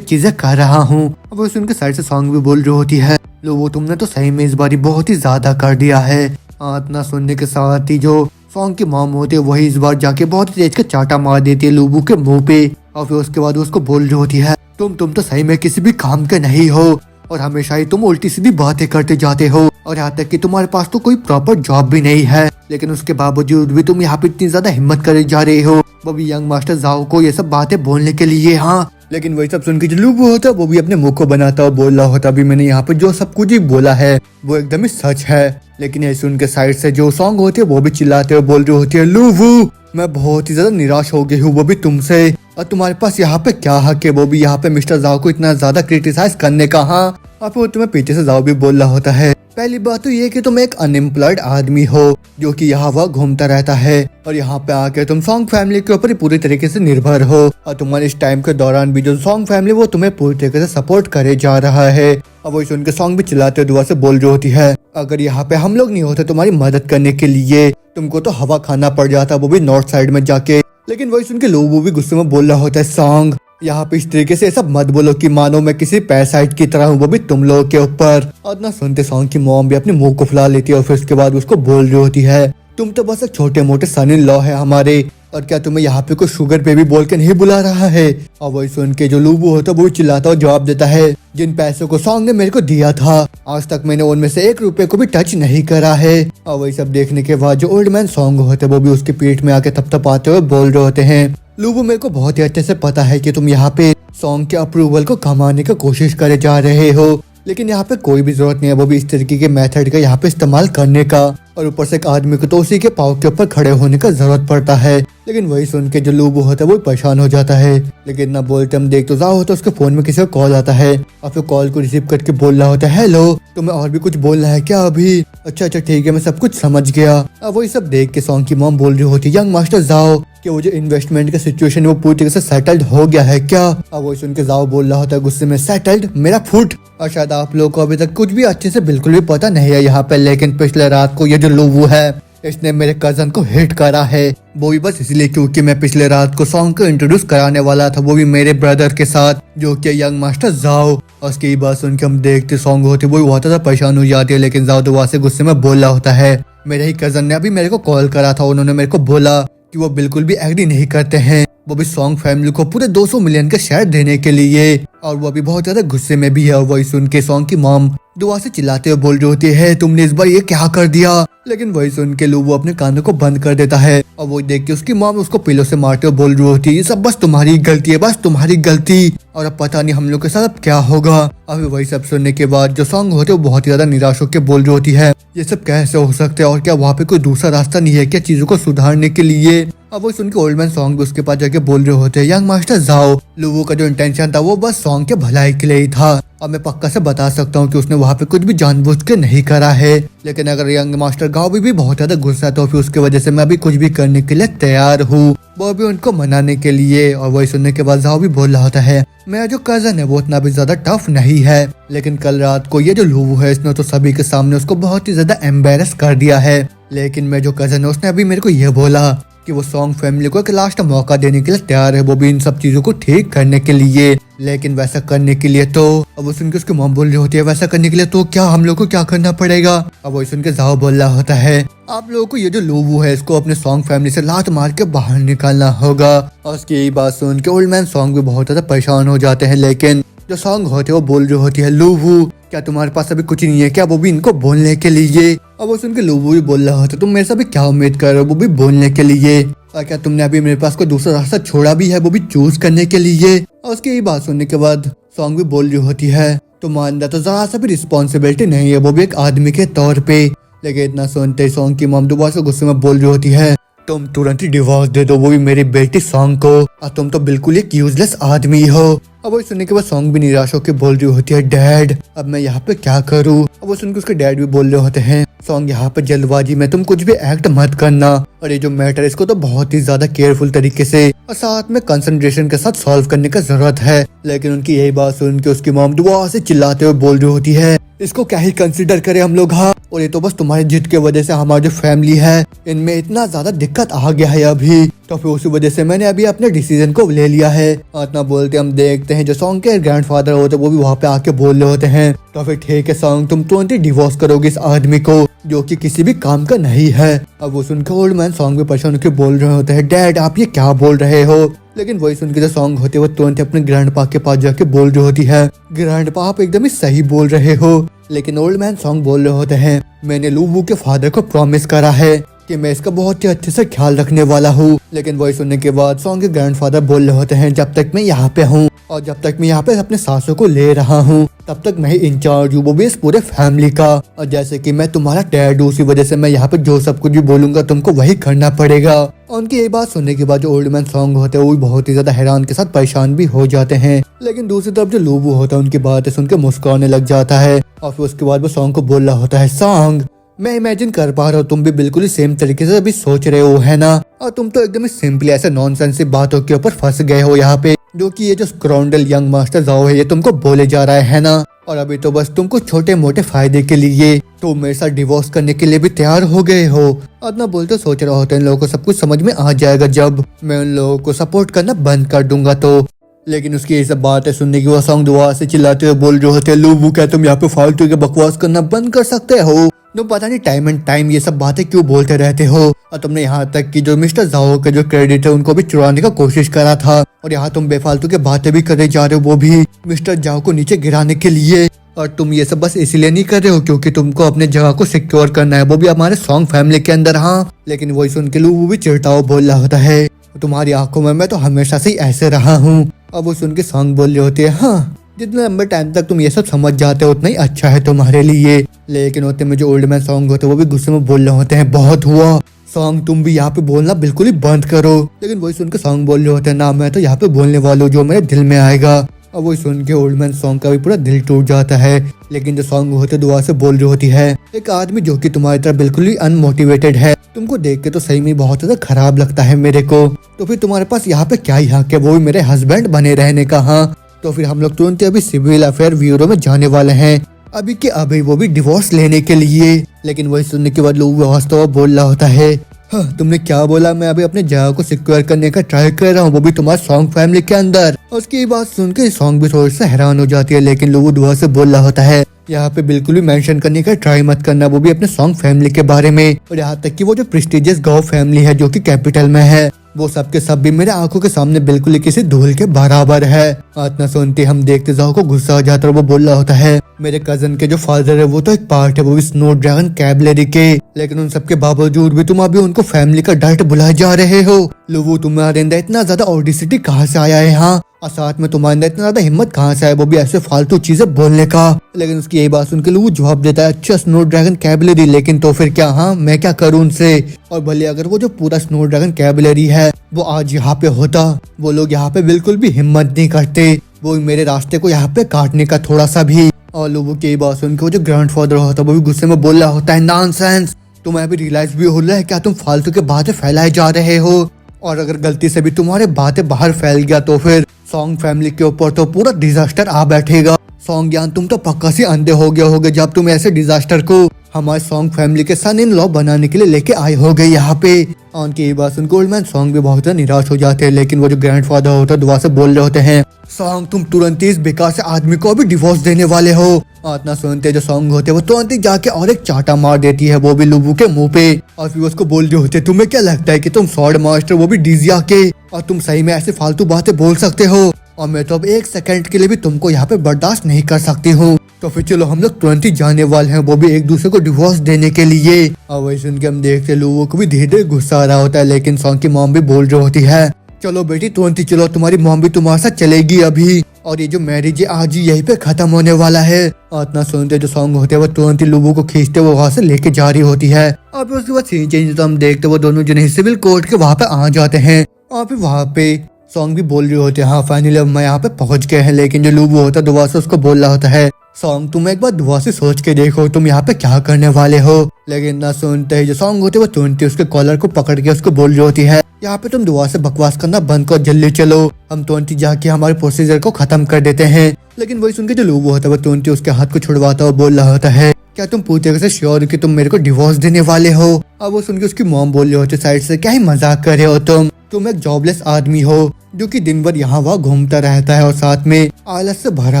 चीजें कर रहा हूँ। अब उस उनके साइड से सॉन्ग भी बोल रही होती है, लो वो तुमने तो सही में इस बारी बहुत ही ज्यादा कर दिया है। इतना सुनने के साथ ही जो सॉन्ग की मॉम होती है वही इस बार जाके बहुत ही तेज का चाटा मार देती है लूबू के मुंह पे। और फिर उसके बाद उसको बोल रही होती है, तुम तो सही में किसी भी काम के नहीं हो और हमेशा ही तुम उल्टी सीधी बातें करते जाते हो, और यहाँ तक कि तुम्हारे पास तो कोई प्रॉपर जॉब भी नहीं है, लेकिन उसके बावजूद भी तुम यहाँ पे इतनी ज्यादा हिम्मत करे जा रहे हो वो भी यंग मास्टर जाओ को ये सब बातें बोलने के लिए। हाँ, लेकिन वही सब सुन के जो लूबू होता है वो भी अपने मुंह को बनाता और बोल रहा होता अभी मैंने यहाँ पे जो सब कुछ ही बोला है वो एकदम ही सच है। लेकिन ये सुन के साइड से जो सॉन्ग होते हैं वो भी चिल्लाते हुए बोल रही होती है, लूबू मैं बहुत ही ज्यादा निराश हो गई हूँ वो भी तुमसे, और तुम्हारे पास यहाँ पे क्या हक है वो भी यहाँ पे मिस्टर जाओ को इतना ज्यादा क्रिटिसाइज करने का। हाँ, और फिर तुम्हें पीछे से जाओ भी बोल रहा होता है, पहली बात तो ये कि तुम एक अनएम्प्लॉयड आदमी हो जो कि यहाँ वह घूमता रहता है और यहाँ पे आके तुम सॉन्ग फैमिली के ऊपर पूरी तरीके से निर्भर हो, और तुम्हारे इस टाइम के दौरान भी जो सॉन्ग फैमिली वो तुम्हें पूरी तरीके से सपोर्ट करे जा रहा है। और वही सुन के सॉन्ग भी चिल्लाते दुआ से बोल रही होती है, अगर यहाँ पे हम लोग नहीं होते तुम्हारी मदद करने के लिए तुमको तो हवा खाना पड़ जाता वो भी नॉर्थ साइड में जाके। लेकिन वही सुन के लोग वो भी गुस्से में बोल रहा होता है, सॉन्ग यहाँ पे इस तरीके से सब मत बोलो कि मानो मैं किसी पैरासाइट की तरह हूँ वो भी तुम लोगों के ऊपर। और ना सुनते सॉन्ग की मॉम भी अपने मुंह को फुला लेती है और फिर उसके बाद उसको बोल रही होती है, तुम तो बस एक छोटे मोटे सन इन लॉ है हमारे, और क्या तुम्हें यहाँ पे कोई शुगर बेबी बोल के नहीं बुला रहा है। और वही सुन के जो लूबू होता है वो चिल्लाता और जवाब देता है, जिन पैसों को सॉन्ग ने मेरे को दिया था आज तक मैंने उनमें से 1 रुपए को भी टच नहीं करा है। और वही सब देखने के बाद जो ओल्ड मैन सॉन्ग होते हैं वो भी उसकी पीठ में आके थपथपाते हुए बोल रहे होते हैं, लूबू मेरे को बहुत ही अच्छे से पता है कि तुम यहाँ पे सॉन्ग के अप्रूवल को कमाने की कोशिश करे जा रहे हो, लेकिन यहाँ पे कोई भी जरूरत नहीं है वो भी इस तरीके के मेथड का यहाँ पे इस्तेमाल करने का, और ऊपर से एक आदमी को तो उसी के पाँव के ऊपर खड़े होने का जरूरत पड़ता है। लेकिन वही सुन के जो लूबू होता है वो परेशान हो जाता है। लेकिन ना बोलते हम देख तो जाओ होता उसके फोन में किसी का कॉल आता है और फिर कॉल को रिसीव करके बोल रहा होता है, हेलो तुम्हें और भी कुछ बोलना है क्या अभी? अच्छा ठीक है मैं सब कुछ समझ गया। अब वही सब देख के सॉन्ग की मॉम बोल रही होती है, यंग मास्टर जाओ कि वो जो इन्वेस्टमेंट का सिचुएशन वो पूरी तरीके से सेटल्ड हो गया है क्या? अब वही सुन के जाओ बोल रहा होता है गुस्से में, सेटल्ड मेरा फुट, और शायद आप लोगों को अभी तक कुछ भी अच्छे से बिल्कुल भी पता नहीं है यहाँ पे, लेकिन पिछले रात को ये जो लूबू है इसने मेरे कजन को हिट करा है, वो भी बस इसलिए क्योंकि मैं पिछले रात को सॉन्ग को इंट्रोड्यूस कराने वाला था वो भी मेरे ब्रदर के साथ जो कि यंग मास्टर जाओ। और उसकी बात सुन के हम देखते सॉन्ग होती वो बहुत ज्यादा परेशान हो जाती है। लेकिन जाओ दुआ से गुस्से में बोल रहा होता है, मेरे ही कजन ने अभी मेरे को कॉल करा था, उन्होंने मेरे को बोला कि वो बिल्कुल भी एग्री नहीं करते हैं वो भी सॉन्ग फैमिली को पूरे 200 मिलियन के शेयर देने के लिए, और वो अभी बहुत ज्यादा गुस्से में भी है। वही सुन के सॉन्ग की मॉम दुआ से चिल्लाते हुए बोल रही होती है, तुमने इस बार ये क्या कर दिया? लेकिन वही सुन के लूबू अपने कानों को बंद कर देता है और वो देख के उसकी मॉम उसको पिलो से मारते हुए बोल रही होती है, ये सब बस तुम्हारी गलती है, बस तुम्हारी गलती, और अब पता नहीं हम लोग के साथ अब क्या होगा। अभी वही सब सुनने के बाद जो सॉन्ग होते वो बहुत ही ज्यादा निराश होकर बोल रही होती है, ये सब कैसे हो सकता है और क्या वहाँ पे कोई दूसरा रास्ता नहीं है क्या चीजों को सुधारने के लिए? अब वो सुन के ओल्ड मैन सॉन्ग भी उसके पास जाके बोल रहे होते हैं, यंग मास्टर जाओ लूबू का जो इंटेंशन था वो बस सॉन्ग के भलाई के लिए ही था, और मैं पक्का से बता सकता हूँ कि उसने वहाँ पे कुछ भी जानबूझ के नहीं करा है। लेकिन अगर यंग मास्टर गाँव भी बहुत ज्यादा गुस्सा है तो फिर उसकी वजह से मैं अभी कुछ भी करने के लिए तैयार हूँ, वो भी उनको मनाने के लिए। और वही सुनने के बाद जाओ भी बोल रहा होता है, मेरा जो कजन है वो उतना भी ज्यादा टफ नहीं है, लेकिन कल रात को ये जो लूबू है इसने तो सभी के सामने उसको बहुत ही ज्यादा एम्बेरस कर दिया है। लेकिन मैं जो कजन है उसने अभी मेरे को ये बोला कि वो सॉन्ग फैमिली को एक लास्ट मौका देने के लिए तैयार है, वो भी इन सब चीजों को ठीक करने के लिए। लेकिन वैसा करने के लिए तो अब वो सुन के उसकी मॉम बोल रही होती है, वैसा करने के लिए तो क्या हम लोग को क्या करना पड़ेगा? अब वो सुन के जाओ बोल रहा होता है, आप लोगों को ये जो लूबू है इसको अपने सॉन्ग फैमिली से लात मार के बाहर निकालना होगा। और उसकी यही बात सुन के ओल्ड मैन सॉन्ग भी बहुत ज्यादा परेशान हो जाते हैं। लेकिन जो सॉन्ग होते हैं वो बोल रही होती है, लूबू क्या तुम्हारे पास अभी कुछ नहीं है क्या, वो भी इनको बोलने के लिए? अब वो सुन के लूबू भी बोल रहा होता, तुम मेरे से अभी क्या उम्मीद कर रहे हो, वो भी बोलने के लिए? और क्या तुमने अभी मेरे पास कोई दूसरा रास्ता छोड़ा भी है, वो भी चूज करने के लिए? और उसकी यही बात सुनने के बाद सॉन्ग भी बोल रही होती है, तुम्हारे अंदर तो जरा सा भी रिस्पॉन्सिबिलिटी नहीं है, वो भी एक आदमी के तौर पे। लेकिन इतना सुनते सॉन्ग की मॉम दोबारा से गुस्से में बोल रही होती है, तुम तुरंत ही डिवोर्स दे दो, वो भी मेरी बेटी सॉन्ग को, और तुम तो बिल्कुल एक यूजलेस आदमी हो। अब वो सुनने के बाद सॉन्ग भी निराश होकर बोल रही होती है, डैड अब मैं यहाँ पे क्या करूँ? अब वो सुनकर उसके डैड भी बोल रहे होते हैं, सॉन्ग यहाँ पे जल्दबाजी में तुम कुछ भी एक्ट मत करना, और ये जो मैटर है इसको तो बहुत ही ज्यादा केयरफुल तरीके से और साथ में कंसंट्रेशन के साथ सॉल्व करने का जरूरत है। लेकिन उनकी यही बात सुन के उसकी मॉम दुआ से चिल्लाते हुए बोल रही होती है, इसको क्या ही कंसिडर करें हम लोग, हाँ, और ये तो बस तुम्हारी जिद की वजह से हमारी जो फैमिली है इनमें इतना ज्यादा दिक्कत आ गया है अभी, तो फिर उसी वजह से मैंने अभी अपने डिसीजन को ले लिया है। इतना बोलते हम देखते हैं जो सॉन्ग के ग्रैंडफादर होते हैं वो भी वहाँ पे आके बोल रहे होते हैं, तो फिर ठीक है सॉन्ग, तुम तुरंत ही डिवोर्स करोगे इस आदमी को जो कि किसी भी काम का नहीं है। अब वो सुनकर ओल्ड मैन सॉन्ग पे परेशान होकर बोल रहे होते हैं, डैड आप ये क्या बोल रहे हो। लेकिन वही सुन के जो सॉन्ग होते हैं वो तुरंत अपने ग्रैंडपा के पास जाके बोल रही होती है, ग्रैंडपा आप एकदम ही सही बोल रहे हो। लेकिन ओल्ड मैन सॉन्ग बोल रहे होते हैं, मैंने लूबू के फादर को प्रॉमिस करा है कि मैं इसका बहुत ही अच्छे से ख्याल रखने वाला हूँ। लेकिन वही सुनने के बाद सॉन्ग के ग्रैंडफादर बोल रहे होते हैं, जब तक मैं यहाँ पे हूँ और जब तक मैं यहाँ पे अपने सासों को ले रहा हूँ तब तक मैं ही इंचार्ज हूँ, वो भी इस पूरे फैमिली का। और जैसे कि मैं तुम्हारा डैड हूँ उसी वजह से मैं यहाँ पे जो सब कुछ भी बोलूंगा तुमको वही करना पड़ेगा। और उनकी ये बात सुनने के बाद जो ओल्ड मैन सॉन्ग होते हैं वो भी बहुत ही ज्यादा हैरान के साथ परेशान भी हो जाते हैं। लेकिन दूसरी तरफ जो लूबू होता है उनकी बातें सुनकर मुस्कुराने लग जाता है और फिर उसके बाद वो सॉन्ग को बोल रहा होता है, सॉन्ग मैं इमेजिन कर पा रहा हूँ तुम भी बिल्कुल ही सेम तरीके से अभी सोच रहे हो है ना, और तुम तो एकदम ही सिंपली ऐसे नॉनसेंस बातों के ऊपर फंस गए हो यहाँ पे, जो कि ये जो स्क्रॉन्डल यंग मास्टर जाओ है ये तुमको बोले जा रहा है ना। और अभी तो बस तुमको छोटे मोटे फायदे के लिए तुम मेरे साथ डिवोर्स करने के लिए भी तैयार हो गए हो। इतना बोलते सोच रहा होता है इन लोगों को सब कुछ समझ में आ जाएगा जब मैं उन लोगों को सपोर्ट करना बंद कर दूंगा तो। लेकिन उसकी ये सब बातें सुनने की वो सॉन्ग दुआ से चिल्लाते हुए बोल रहे होते हैं, लूबू क्या तुम यहाँ पे फालतू के बकवास करना बंद कर सकते हो, तुम पता नहीं टाइम एंड टाइम ये सब बातें क्यों बोलते रहते हो। और तुमने यहाँ तक कि जो मिस्टर जाओ के जो क्रेडिट है उनको भी चुराने का कोशिश करा था, और यहाँ तुम बेफालतू के बातें भी करे जा रहे हो वो भी मिस्टर जाओ को नीचे गिराने के लिए। और तुम ये सब बस इसलिए नहीं कर रहे हो क्योंकि तुमको अपने जगह को सिक्योर करना है, वो भी हमारे सॉन्ग फैमिली के अंदर। हाँ लेकिन वही सुन के लूबू भी चिढ़ताओ बोल रहा होता है, तुम्हारी आंखों में मैं तो हमेशा से ही ऐसे रहा हूँ। अब वो सुन के सॉन्ग बोल रहे होते हैं, हाँ जितने लंबे टाइम तक तुम ये सब समझ जाते हो उतना ही अच्छा है तुम्हारे लिए। लेकिन होते में जो ओल्ड मैन सॉन्ग होते हैं वो भी गुस्से में बोल रहे होते हैं, बहुत हुआ सॉन्ग तुम भी यहाँ पे बोलना बिल्कुल ही बंद करो। लेकिन वही सुन के सॉन्ग बोल रहे होते हैं, ना मैं तो यहाँ पे बोलने वाला हूँ जो मेरे दिल में आएगा। और वही सुन के ओल्ड मैन सॉन्ग का भी पूरा दिल टूट जाता है। लेकिन जो सॉन्ग होते दुआ से बोल रही होती है, एक आदमी जो कि तुम्हारी तरह बिल्कुल ही अनमोटिवेटेड है, तुमको देख के तो सही में बहुत ज्यादा खराब लगता है मेरे को, तो फिर तुम्हारे पास यहाँ पे क्या यहाँ के वो भी मेरे हस्बैंड बने रहने का। हाँ तो फिर हम लोग तुरंत अभी सिविल अफेयर ब्यूरो में जाने वाले हैं अभी के अभी, वो भी डिवोर्स लेने के लिए। लेकिन वही सुनने के बाद लोग वास्तव बोल रहा होता है, हाँ तुमने क्या बोला, मैं अभी अपने जगह को सिक्योर करने का ट्राई कर रहा हूँ वो भी तुम्हारे सॉन्ग फैमिली के अंदर। उसकी बात सुन के सॉन्ग भी थोड़ी सा हैरान हो जाती है। लेकिन लोग दुआ से बोल रहा होता है, यहाँ पे बिल्कुल भी मेंशन करने का ट्राई मत करना, वो भी अपने सॉन्ग फैमिली के बारे में। और यहाँ तक कि वो जो प्रेस्टिजियस गाँव फैमिली है जो कि कैपिटल में है वो सब के सब भी मेरे आंखों के सामने बिल्कुल ही किसी धूल के बराबर है। इतना सुनते हम देखते जाओ को गुस्सा आ जाता है। वो बोल रहा होता है, मेरे कजन के जो फादर है वो तो एक पार्ट है, वो भी स्नो ड्रैगन कैबलरी के, लेकिन उन सब के बावजूद भी तुम अभी उनको फैमिली का डाइट बुलाए जा रहे हो। लोगो तुम्हारे अंदर इतना ज्यादा ऑडिसिटी कहाँ से आया है, हाँ और साथ में तुम्हारे अंदर इतना ज्यादा हिम्मत कहाँ से है वो भी ऐसे फालतू चीजें बोलने का। लेकिन उसकी यही बात सुन के लोग जवाब देता है, अच्छा स्नो ड्रैगन कैबलरी, लेकिन तो फिर क्या, हाँ मैं क्या करूँ उनसे। और भले अगर वो जो पूरा स्नो ड्रैगन कैबलरी है वो आज यहाँ पे होता, वो लोग यहाँ पे बिल्कुल भी हिम्मत नहीं करते वो मेरे रास्ते को यहाँ पे काटने का थोड़ा सा भी। और लोगों की बात सुन के वो जो ग्रैंडफादर होता है वो भी गुस्से में बोल रहा होता है, नॉनसेंस, तुम्हें अभी रियलाइज भी हो रहा है क्या तुम फालतू के बातें फैलाए जा रहे हो, और अगर गलती से भी तुम्हारे बातें बाहर फैल गया तो फिर सॉन्ग फैमिली के ऊपर तो पूरा डिजास्टर आ बैठेगा। सॉन्ग ज्ञान तुम तो पक्का से अंधे हो गए होगे जब तुम ऐसे डिजास्टर को हमारे सॉन्ग फैमिली के सन इन लॉ बनाने के लिए लेके आए हो गए यहाँ पे। उनकी ये बात सुन गोल्डमैन सॉन्ग भी बहुत निराश हो जाते हैं। लेकिन वो जो ग्रैंडफादर होता है दुआ से बोल रहे होते हैं, सॉन्ग तुम तुरंत ही इस बेकार से आदमी को भी डिवोर्स देने वाले हो। इतना सुनते जो सॉन्ग होते हैं वो तुरंत ही जाके और एक चाटा मार देती है वो भी लुबू के मुंह पे। और फिर उसको बोल रहे होते, तुम्हें क्या लगता है कि तुम स्वॉर्ड मास्टर वो भी डिजिया के, और तुम सही में ऐसे फालतू बातें बोल सकते हो, और मैं तो अब एक सेकंड के लिए भी तुमको यहाँ पे बर्दाश्त नहीं कर सकती हूँ। तो फिर चलो हम लोग तुरंत ही जाने वाले हैं वो भी एक दूसरे को डिवोर्स देने के लिए। और वही सुन के हम देखते लोगों को भी धीरे धीरे गुस्सा आ रहा होता है। लेकिन सॉन्ग की मॉम भी बोल रही होती है, चलो बेटी तुरंत ही चलो, तुम्हारी मॉम भी तुम्हारे साथ चलेगी अभी, और ये जो मैरिज है आज ही यहीं पे खत्म होने वाला है। और इतना सुनते जो सॉन्ग होते हैं वो तुरंत ही लोगों को खींचते वो वहाँ से लेके जा रही होती है। और फिर उसके बाद सीन चेंज तो हम देखते वो दोनों जने सिविल कोर्ट के वहाँ पे आ जाते हैं। और फिर वहाँ पे सॉन्ग भी बोल रही होती है, हाँ फाइनली अब मैं यहाँ पे पहुंच गए हैं। लेकिन जो लूबू होता है दुआ से उसको बोल रहा होता है, सॉन्ग तुम एक बार दुआ से सोच के देखो तुम यहाँ पे क्या करने वाले हो। लेकिन ना सुनते ही जो सॉन्ग होते वो तुरंत उसके कॉलर को पकड़ के उसको बोल रही होती है, यहाँ पे तुम दुआ से बकवास करना बंद करो, जल्दी चलो, हम तुरंत जाके हमारे प्रोसीजर को खत्म कर देते हैं। लेकिन वही सुन के जो लूबू होता है वो तुरंत उसके हाथ को छुड़वाता हुआ बोल रहा होता है, क्या तुम पूरी तरह से श्योर हो कि तुम मेरे को डिवोर्स देने वाले हो। अब वो सुन के उसकी मॉम बोल रही होती है साइड से, क्या ही मजाक कर रहे हो तुम, तुम एक जॉबलेस आदमी हो जो कि दिन भर यहाँ वहाँ घूमता रहता है और साथ में आलस से भरा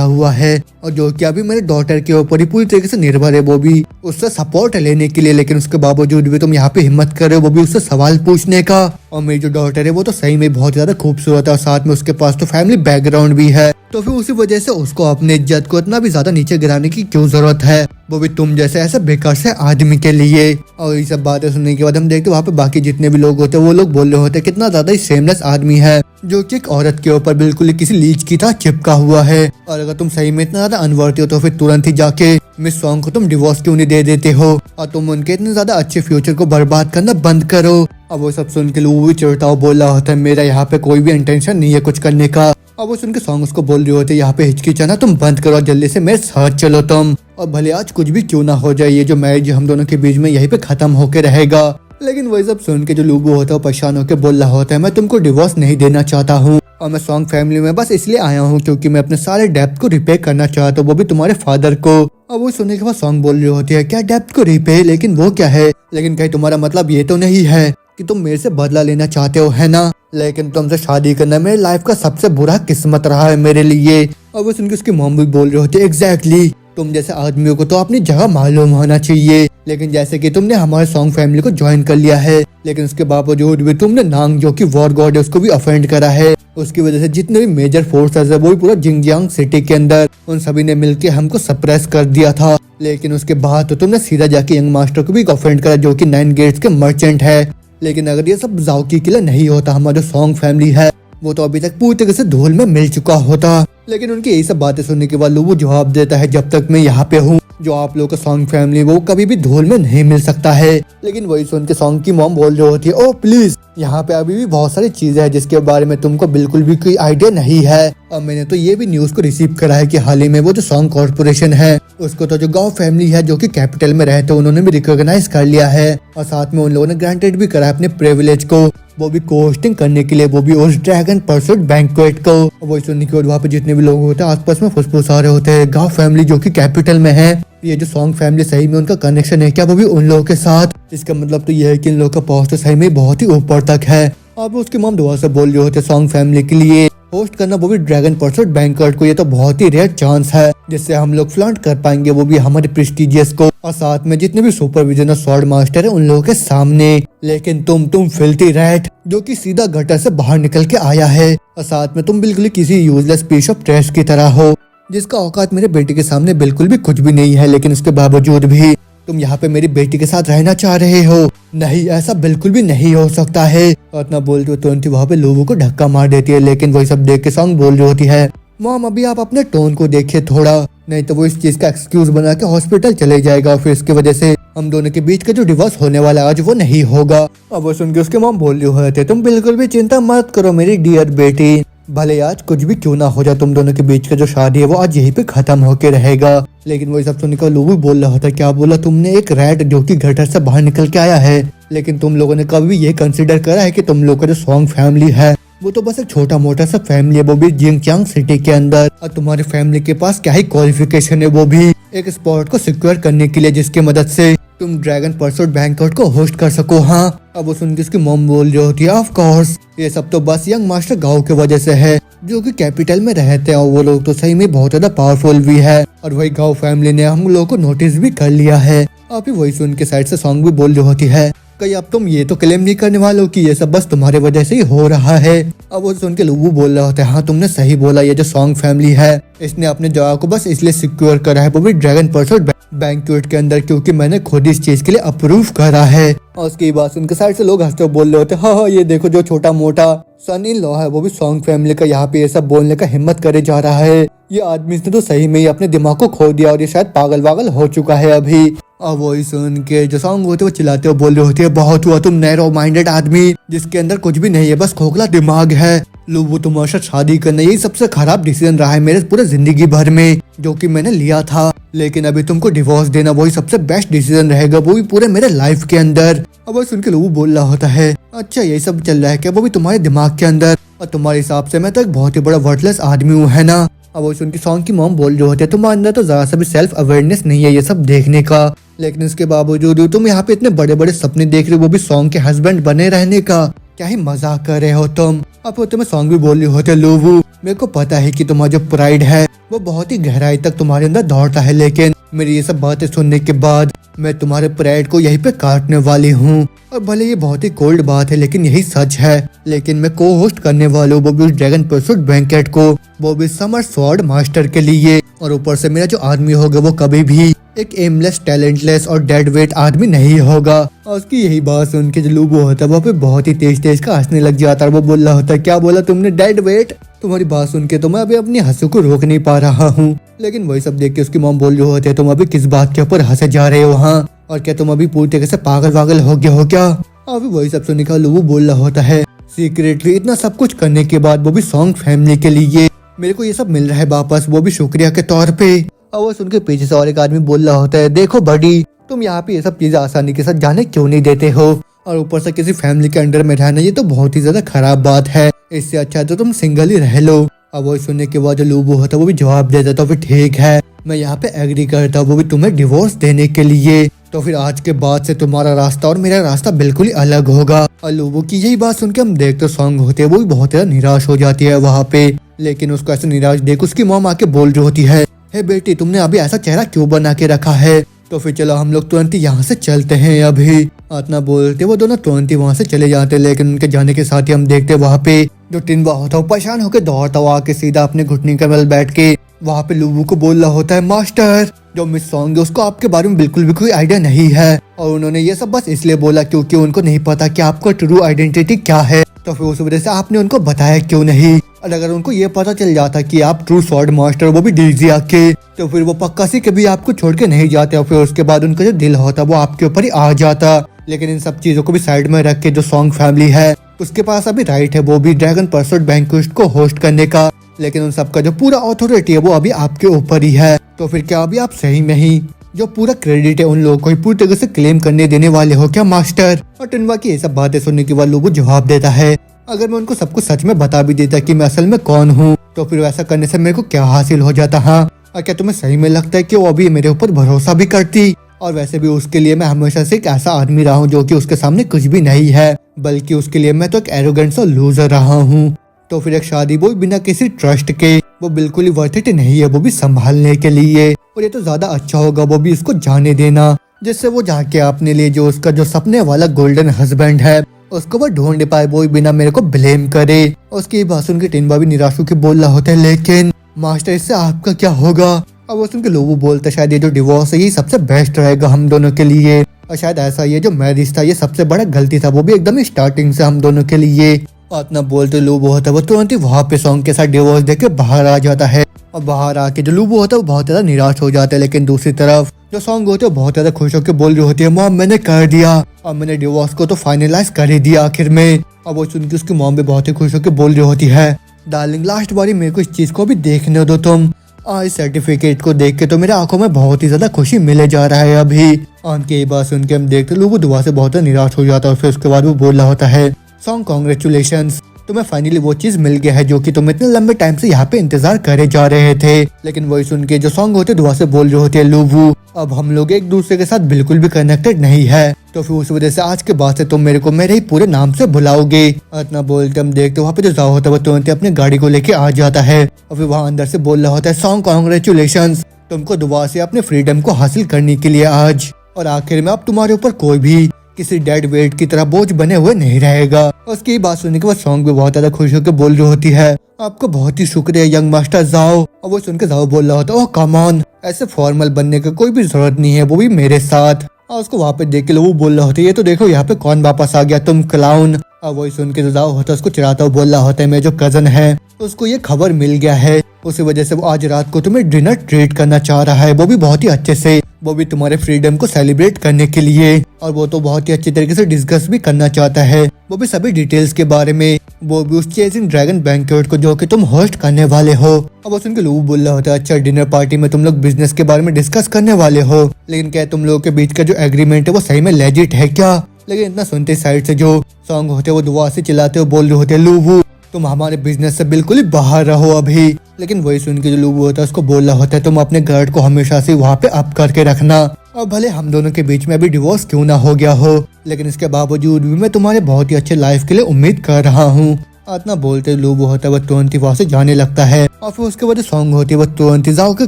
हुआ है, और जो कि अभी मेरे डॉटर के ऊपर ही पूरी तरीके से निर्भर है, वो भी उससे सपोर्ट लेने के लिए। लेकिन उसके बावजूद भी तुम यहाँ पे हिम्मत कर रहे हो, वो भी उससे सवाल पूछने का। और मेरी जो डॉटर है वो तो सही में बहुत ज्यादा खूबसूरत है और साथ में उसके पास तो फैमिली बैकग्राउंड भी है, तो फिर उसी वजह से उसको अपनी इज्जत को इतना भी ज्यादा नीचे गिराने की क्यों जरूरत है, वो भी तुम जैसे ऐसे बेकार से आदमी के लिए। और ये सब बातें सुनने के बाद हम देखते वहाँ पे बाकी जितने भी लोग होते हैं वो लोग बोल रहे होते कितना ज्यादा ही सेमलेस आदमी है जो कि एक औरत के ऊपर बिल्कुल ही किसी लीच की तरह चिपका हुआ है। और अगर तुम सही में इतना ज्यादा अनवर्थी हो तो फिर तुरंत ही जाके मिस सॉन्ग को तुम डिवोर्स क्यों नहीं दे देते हो और तुम उनके इतने ज्यादा अच्छे फ्यूचर को बर्बाद करना बंद करो। अब वो सब सुन के लोग भी चिढ़ता हुआ बोल रहा होता है मेरा यहाँ पे कोई भी इंटेंशन नहीं है कुछ करने का। अब वो सुन के सॉन्ग उसको बोल रहे होते यहाँ पे हिचकिचाना तुम बंद करो, जल्दी से मेरे साथ चलो तुम, और भले आज कुछ भी क्यों ना हो जाए ये जो मैरिज हम दोनों के बीच में यहीं पे खत्म होके रहेगा। लेकिन वही सब सुन के जो लूबू होता है वो परेशान होकर बोल रहा होता है मैं तुमको डिवोर्स नहीं देना चाहता हूँ और मैं सॉन्ग फैमिली में बस इसलिए आया हूँ क्योंकि मैं अपने सारे डेप्थ को रिपे करना चाहता हूँ, वो भी तुम्हारे फादर को। अब वो सुनने के बाद सॉन्ग बोल रही होती है क्या डेप्थ को रिपे, लेकिन वो क्या है, लेकिन कहीं तुम्हारा मतलब ये तो नहीं है कि तुम मेरे से बदला लेना चाहते हो, है ना? लेकिन तुमसे शादी करना मेरे लाइफ का सबसे बुरा किस्मत रहा है मेरे लिए। और वो सुन के उसकी मॉम भी बोल रही होती है एग्जैक्टली तुम जैसे आदमियों को तो अपनी जगह मालूम होना चाहिए, लेकिन जैसे कि तुमने हमारे सॉन्ग फैमिली को ज्वाइन कर लिया है लेकिन उसके बावजूद भी तुमने नांग जो कि वॉर गॉड है उसको भी ऑफेंड करा है। उसकी वजह से जितने भी मेजर फोर्सेस है वो भी पूरा जिंगजियांग सिटी के अंदर उन सभी ने मिलकर हमको सप्रेस कर दिया था। लेकिन उसके बाद तो तुमने सीधा जाके यंग मास्टर को भी ऑफेंड करा जो कि 9 गेट्स के मर्चेंट है। लेकिन अगर ये सब जाओकी के लिए नहीं होता हमारा जो सॉन्ग फैमिली है वो तो अभी तक पूरी तरह से धूल में मिल चुका होता। लेकिन उनकी यही सब बातें सुनने के बाद वो जवाब देता है जब तक मैं यहाँ पे हूँ जो आप लोगों का सॉन्ग फैमिली वो कभी भी धूल में नहीं मिल सकता है। लेकिन वही सुन के सॉन्ग की मॉम बोल रही होती है ओ प्लीज यहाँ पे अभी भी बहुत सारी चीजें हैं जिसके बारे में तुमको बिल्कुल भी कोई आइडिया नहीं है। और मैंने तो ये भी न्यूज को रिसीव करा है कि हाल ही में वो जो सॉन्ग कॉर्पोरेशन है उसको तो जो गांव फैमिली है जो कि कैपिटल में रहते उन्होंने भी रिकॉग्नाइज कर लिया है और साथ में उन लोगों ने ग्रांटेड भी करा है अपने प्रिविलेज को, वो भी कोस्टिंग करने के लिए, वो भी उस ड्रैगन परसूट बैंक्वेट को। वो सुनने के बाद वहाँ पे जितने भी लोग होते हैं आसपास में फुसफुस आ रहे होते हैं गांव फैमिली जो कि कैपिटल में है, ये जो सॉन्ग फैमिली सही में उनका कनेक्शन है क्या वो भी उन लोगों के साथ? इसका मतलब तो ये है कि इन लोगों का पोस्ट सही में बहुत ही ऊपर तक है। अब उसकी मॉम दुआ से बोल रहे होते सॉन्ग फैमिली के लिए होस्ट करना वो भी ड्रैगन परसूट बैंक्वेट को, ये तो बहुत ही रेयर चांस है जिससे हम लोग फ्लॉन्ट कर पाएंगे वो भी हमारे प्रेस्टिजियस को और साथ में जितने भी सुपरविजन और स्वॉर्ड मास्टर है उन लोगों के सामने। लेकिन तुम फिल्थी रैट जो कि सीधा गटर से बाहर निकल के आया है और साथ में तुम बिल्कुल किसी यूजलेस पीस ऑफ ट्रैश की तरह हो जिसका औकात मेरे बेटे के सामने बिल्कुल भी कुछ भी नहीं है। लेकिन उसके बावजूद भी तुम यहाँ पे मेरी बेटी के साथ रहना चाह रहे हो, नहीं ऐसा बिल्कुल भी नहीं हो सकता है। और इतना बोलते हुए तुरंत वहाँ पे लोगों को धक्का मार देती है। लेकिन वही सब देख के सॉन्ग बोल रही होती है मॉम अभी आप अपने टोन को देखिए थोड़ा, नहीं तो वो इस चीज का एक्सक्यूज बना के हॉस्पिटल चले जाएगा और फिर इसकी वजह से हम दोनों के बीच का जो डिवोर्स होने वाला है आज वो नहीं होगा। अब वो सुन के उसके मॉम बोल रही होते तुम बिल्कुल भी चिंता मत करो मेरी डियर बेटी, भले आज कुछ भी क्यों ना हो जाए तुम दोनों के बीच का जो शादी है वो आज यहीं पे खत्म होके रहेगा। लेकिन वही सब सुनने का लोग भी बोल रहा होता है क्या बोला तुमने, एक रैट जो कि गटर से बाहर निकल के आया है। लेकिन तुम लोगों ने कभी ये कंसिडर करा है कि तुम लोगों का जो सॉन्ग फैमिली है वो तो बस एक छोटा मोटा सा फैमिली है, वो भी जिंगजियांग सिटी के अंदर, और तुम्हारी फैमिली के पास क्या ही क्वालिफिकेशन है वो भी एक स्पॉट को सिक्योर करने के लिए जिसकी मदद से तुम ड्रैगन परसूट बैंक्वेट को होस्ट कर सको। हाँ अब वो सुन के उसकी मॉम बोल रही होती है ऑफ कोर्स ये सब तो बस यंग मास्टर गाँव की वजह से है जो कि कैपिटल में रहते हैं और वो लोग तो सही में बहुत ज्यादा पावरफुल भी है और वही गाँव फैमिली ने हम लोगों को नोटिस भी कर लिया है। आप ही वही सुन के साइड से सॉन्ग भी बोल रही होती है कहीं अब तुम ये तो क्लेम नहीं करने वालों कि ये सब बस तुम्हारे वजह से ही हो रहा है। अब वो सुन के लोगू बोल रहा होता है हाँ तुमने सही बोला, ये जो सॉन्ग फैमिली है इसने अपने जगह को बस इसलिए सिक्योर करा है वो भी ड्रैगन परसूट बैंक्वेट के अंदर क्योंकि मैंने खुद इस चीज के लिए अप्रूव करा है। और उसकी बात सुनकर साइड से लोग हंसते बोल रहे होते हाँ ये देखो जो छोटा मोटा सन इन लॉ है वो भी सॉन्ग फैमिली का यहाँ पे ये सब बोलने का हिम्मत करे जा रहा है। ये आदमी ने तो सही में ही अपने दिमाग को खो दिया और ये शायद पागल वागल हो चुका है अभी। और वही सुन के जो सॉन्ग होते वो चिल्लाते हुए बोल रहे होते हैं बहुत हुआ तुम नैरो माइंडेड आदमी जिसके अंदर कुछ भी नहीं है बस खोखला दिमाग है। लोग वो तुम्हारे साथ शादी करना यही सबसे खराब डिसीजन रहा है मेरे पूरे जिंदगी भर में जो कि मैंने लिया था, लेकिन अभी तुमको डिवोर्स देना वही सबसे बेस्ट डिसीजन रहेगा वो भी पूरे मेरे लाइफ के अंदर। अब वही सुन के लोग बोल रहा होता है अच्छा यही सब चल रहा है क्या वो भी तुम्हारे दिमाग के अंदर, और तुम्हारे हिसाब से मैं तो एक बहुत ही बड़ा वर्थलेस आदमी हूँ है ना। अब वो सुन के सॉन्ग की मॉम बोल रहे होते हैं तुम्हारे अंदर तो जरा सा भी सेल्फ अवेयरनेस नहीं है ये सब देखने का, लेकिन इसके बावजूद तुम यहाँ पे इतने बड़े बड़े सपने देख रहे हो वो भी सॉन्ग के हस्बैंड बने रहने का, क्या ही मजाक कर रहे हो तुम। अब वो तुम्हें सॉन्ग भी बोल रही होते लूबू, मेरे को पता है कि तुम्हारा जो प्राइड है वो बहुत ही गहराई तक तुम्हारे अंदर दौड़ता है, लेकिन मेरी ये सब बातें सुनने के बाद मैं तुम्हारे प्राइड को यहीं पे काटने वाली हूँ। और भले ये बहुत ही कोल्ड बात है लेकिन यही सच है। लेकिन मैं को होस्ट करने वाला हूँ वो भी उस ड्रैगन परसूट बैंकेट को, वो भी समर स्वॉर्ड मास्टर के लिए। और ऊपर से मेरा जो आदमी होगा वो कभी भी एक एमलेस, टैलेंटलेस और डेड वेट आदमी नहीं होगा। और उसकी यही बात सुन के जो लूबू होता है वो पे बहुत ही तेज तेज का हंसने लग जाता है। वो बोल रहा होता है, क्या बोला तुमने, डेड वेट? तुम्हारी बात सुन के तो मैं अभी अपनी हंसी को रोक नहीं पा रहा हूँ। लेकिन वही सब देख के उसकी मॉम बोल रहे होते हैं, तुम अभी किस बात के ऊपर हंसे जा रहे हो वहाँ, और क्या तुम अभी पूरी तरीके से पागल वागल हो गया हो क्या? अभी वही सब सुनने का लूबू बोल रहा होता है, सीक्रेटली इतना सब कुछ करने के बाद वो भी सॉन्ग फैमिली के लिए मेरे को ये सब मिल रहा है वापस, वो भी शुक्रिया के तौर पे। और वो सुन के पीछे से और एक आदमी बोल रहा होता है, देखो बड़ी, तुम यहाँ पे ये सब चीजें आसानी के साथ जाने क्यों नहीं देते हो, और ऊपर से किसी फैमिली के अंडर में रहना ये तो बहुत ही ज्यादा खराब बात है, इससे अच्छा तो तुम सिंगल ही रह लो। अब वो सुनने के बाद जो लूबू होता है वो भी जवाब दे देता, फिर ठीक है मैं यहाँ पे एग्री करता हूँ, वो भी तुम्हें डिवोर्स देने के लिए। तो फिर आज के बाद से तुम्हारा रास्ता और मेरा रास्ता बिल्कुल ही अलग होगा। और लूबू की यही बात सुन के हम देखते सॉन्ग होते हैं वो भी बहुत ज्यादा निराश हो जाती है वहाँ पे। लेकिन उसको ऐसे निराश देख उसकी मॉम आके बोल रही होती है, हे बेटी तुमने अभी ऐसा चेहरा क्यों बना के रखा है? तो फिर चलो हम लोग तुरंत यहाँ से चलते हैं अभी। इतना बोलते वो दोनों तुरंत ही वहाँ से चले जाते, लेकिन उनके जाने के साथ ही हम देखते वहाँ पे जो टिनबा होता है परेशान होकर दौड़ता हुआ आके सीधा अपने घुटने के बल बैठ के वहाँ पे लूबू को बोल रहा होता है, मास्टर जो मिस सॉन्ग है उसको आपके बारे में बिल्कुल भी कोई आइडिया नहीं है, और उन्होंने ये सब बस इसलिए बोला क्योंकि उनको नहीं पता कि आपका ट्रू आइडेंटिटी क्या है। तो फिर उस वजह से आपने उनको बताया क्यों नहीं? और अगर उनको ये पता चल जाता कि आप ट्रू स्वॉर्ड मास्टर वो भी डीजिया के, तो फिर वो पक्का सी कभी आपको छोड़ के नहीं जाते, और फिर उसके बाद उनका जो दिल होता वो आपके ऊपर ही आ जाता। लेकिन इन सब चीजों को भी साइड में रख के जो सॉन्ग फैमिली है उसके पास अभी राइट है वो भी ड्रैगन परसूट बैंक्वेट को होस्ट करने का, लेकिन उन सबका जो पूरा अथॉरिटी है वो अभी आपके ऊपर ही है। तो फिर क्या अभी आप सही में ही जो पूरा क्रेडिट है उन लोगों को ही पूरी तरह से क्लेम करने देने वाले हो क्या मास्टर? और टिनबा की ये सब बातें सुनने के बाद लोगो जवाब देता है, अगर मैं उनको सब कुछ सच में बता भी देता कि मैं असल में कौन हूँ तो फिर वैसा करने से मेरे को क्या हासिल हो जाता? हाँ, और क्या तुम्हें सही में लगता है कि वो अभी मेरे ऊपर भरोसा भी करती? और वैसे भी उसके लिए मैं हमेशा से एक ऐसा आदमी रहा हूँ जो कि उसके सामने कुछ भी नहीं है, बल्कि उसके लिए मैं तो एक एरोगेंट सा लूजर रहा हूँ। तो फिर एक शादी वो बिना किसी ट्रस्ट के वो बिल्कुल ही वर्थ इट नहीं है, वो भी संभालने के लिए। और ये तो ज्यादा अच्छा होगा वो भी इसको जाने देना, जिससे वो जाके अपने लिए जो उसका जो सपने वाला गोल्डन हस्बैंड है उसको वो ढूंढ पाए, वो बिना मेरे को ब्लेम करे। उसकी बात सुन के टिनबा भी निराश होकर बोल रहा होता है, लेकिन मास्टर इससे आपका क्या होगा? अब वो सुन के लोगो बोलते शायद ये जो डिवोर्स है ये सबसे बेस्ट रहेगा हम दोनों के लिए, और शायद ऐसा ये जो मैरिज था ये सबसे बड़ा गलती था, वो भी एकदम स्टार्टिंग से हम दोनों के लिए। इतना बोलते लूबू होता है वो तुरंत ही वहाँ पे सॉन्ग के साथ डिवोर्स देके बाहर आ जाता है। और बाहर आके जो लूबू होता है वो बहुत ज्यादा निराश हो जाता है, लेकिन दूसरी तरफ जो सॉन्ग होते हैं बहुत ज्यादा खुश होकर बोल रही होती है, मॉम मैंने कर दिया और मैंने डिवोर्स को तो फाइनलाइज कर ही दिया आखिर में। और वो सुन के उसकी मॉम भी बहुत ही खुश होकर बोल रही होती है, डार्लिंग लास्ट बारी मेरे को इस चीज को भी देखने दो तुम। इस सर्टिफिकेट को देख के तो मेरे आंखों में बहुत ही ज्यादा खुशी मिले जा रहा है अभी। उनकी ये बात सुन के हम देखते लूबू दुआ से बहुत निराश हो जाता है। फिर उसके बाद वो बोल रहा होता है, सॉन्ग कॉन्ग्रेचुलेशंस, तुम्हें फाइनली वो चीज मिल गया है जो कि तुम इतने लंबे टाइम से यहाँ पे इंतजार करे जा रहे थे। लेकिन वही सुन के जो सॉन्ग होते दुआ से बोल रहे होते हैं, लूबू अब हम लोग एक दूसरे के साथ बिल्कुल भी कनेक्टेड नहीं है, तो फिर उस वजह से आज के बाद से तुम मेरे को मेरे ही पूरे नाम से बुलाओगे। इतना बोलते हम देखते वहाँ पे जो जाओ होता है वो तुरंत अपनी गाड़ी को लेके आ जाता है, और फिर वहाँ अंदर से बोल रहा होता है, सॉन्ग कॉन्ग्रेचुलेशंस, तुमको दुआ से अपने फ्रीडम को हासिल करने के लिए आज, और आखिर में अब तुम्हारे ऊपर कोई भी किसी डेड वेट की तरह बोझ बने हुए नहीं रहेगा। उसकी बात सुनने के बाद सॉन्ग भी बहुत ज्यादा खुश होकर बोल रही होती है, आपको बहुत ही शुक्रिया यंग मास्टर जाओ। और वो सुनकर जाओ बोल रहा होता है, ओह कम ऑन, ऐसे फॉर्मल बनने का कोई भी जरूरत नहीं है, वो भी मेरे साथ। और उसको वहाँ पे देख के लोग बोल रहा होता है, ये तो देखो यहाँ पे कौन वापस आ गया, तुम क्लाउन। और वही सुन के जाओ होता है उसको चिढ़ाता हुआ बोल रहा होता है, मेरे जो कजन है उसको ये खबर मिल गया है, उसी वजह से वो आज रात को तुम्हें डिनर ट्रीट करना चाह रहा है, वो भी बहुत ही अच्छे से, वो भी तुम्हारे फ्रीडम को सेलिब्रेट करने के लिए। और वो तो बहुत ही अच्छे तरीके से डिस्कस भी करना चाहता है, वो भी सभी डिटेल्स के बारे में, वो भी उस चेजिंग ड्रैगन बैंक्वेट को जो कि तुम होस्ट करने वाले हो। अब वो सुन के लोग बोल रहा होता है, अच्छा डिनर पार्टी में तुम लोग बिजनेस के बारे में डिस्कस करने वाले हो, लेकिन क्या तुम लोगों के बीच का जो एग्रीमेंट है वो सही में लेजिट है क्या? लेकिन इतना सुनते साइड से जो सॉन्ग होते हैं वो दुआ से चिल्लाते हुए बोल रहे होते हैं, लूबू तुम हमारे बिजनेस से बिल्कुल ही बाहर रहो अभी। लेकिन वही सुन के जो लूबू होता है उसको बोल रहा होता है, तुम अपने गार्ड को हमेशा से वहाँ पे अप करके रखना, और भले हम दोनों के बीच में अभी डिवोर्स क्यों ना हो गया हो, लेकिन इसके बावजूद भी मैं तुम्हारे बहुत ही अच्छे लाइफ के लिए उम्मीद कर रहा हूँ। इतना बोलते लूबो होता है वो तुरंत ही वहाँ से जाने लगता है और फिर उसके बाद सॉन्ग होती है वो तुरंत ही जाओ के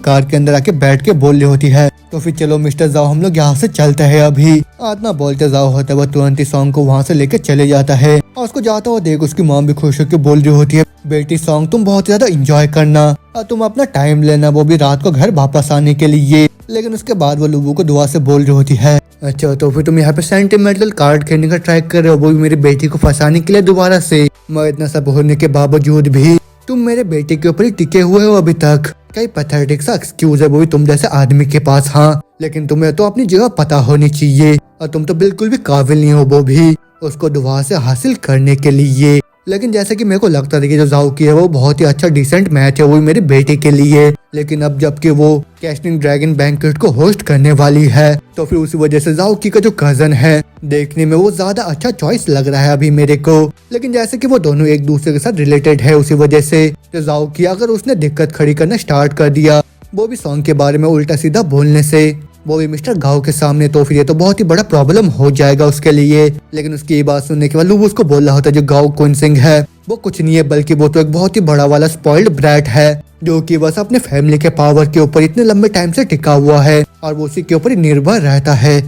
कार के अंदर आके बैठ के बोल रही होती है, तो फिर चलो मिस्टर जाओ हम लोग यहाँ से चलते हैं अभी। इतना बोलते जाओ होता है वो तुरंत ही सॉन्ग को वहाँ से लेके चले जाता है और उसको जाता हुआ देख उसकी मॉम भी खुश होकर बोल रही होती है, बेटी सॉन्ग तुम बहुत ज्यादा इंजॉय करना और तुम अपना टाइम लेना, वो भी रात को घर वापस आने के लिए। लेकिन उसके बाद वो लुबू को दुआ से बोल रही होती है, अच्छा तो फिर तुम यहाँ पे सेंटिमेंटल कार्ड खेलने का ट्राई कर रहे हो, वो भी मेरी बेटी को फंसाने के लिए दोबारा से। मैं इतना सब होने के बावजूद भी तुम मेरे बेटे के ऊपर ही टिके हुए हो अभी तक। कई पैथेटिक सा एक्सक्यूज है वो भी तुम जैसे आदमी के पास। हाँ लेकिन तुम्हें तो अपनी जगह पता होनी चाहिए और तुम तो बिल्कुल भी काबिल नहीं हो वो भी उसको दुआ से हासिल करने के लिए। लेकिन जैसे कि मेरे को लगता था कि जो जाओ की है वो बहुत ही अच्छा डिसेंट मैच है वो मेरे बेटे के लिए, लेकिन अब जबकि वो कैस्टिंग ड्रैगन बैंकेट को होस्ट करने वाली है तो फिर उसी वजह से जाओकी का जो कजन है देखने में वो ज्यादा अच्छा चॉइस लग रहा है अभी मेरे को। लेकिन जैसे कि वो दोनों एक दूसरे के साथ रिलेटेड है उसी वजह से जो जाओकी अगर उसने दिक्कत खड़ी करना स्टार्ट कर दिया वो भी सॉन्ग के बारे में उल्टा सीधा बोलने से, वो भी मिस्टर गाओ के सामने, तो फिर ये तो बहुत ही बड़ा प्रॉब्लम हो जाएगा उसके लिए। लेकिन उसकी ये बात सुनने के बाद लुबू उसको बोल रहा होता है जो गाओ कुन सिंह है वो कुछ नहीं है बल्कि वो तो एक बहुत ही बड़ा वाला स्पॉइल्ड ब्रैट है जो कि बस अपने फैमिली के पावर के ऊपर इतने लंबे टाइम से टिका हुआ है और वो उसी के ऊपर ही निर्भर रहता है।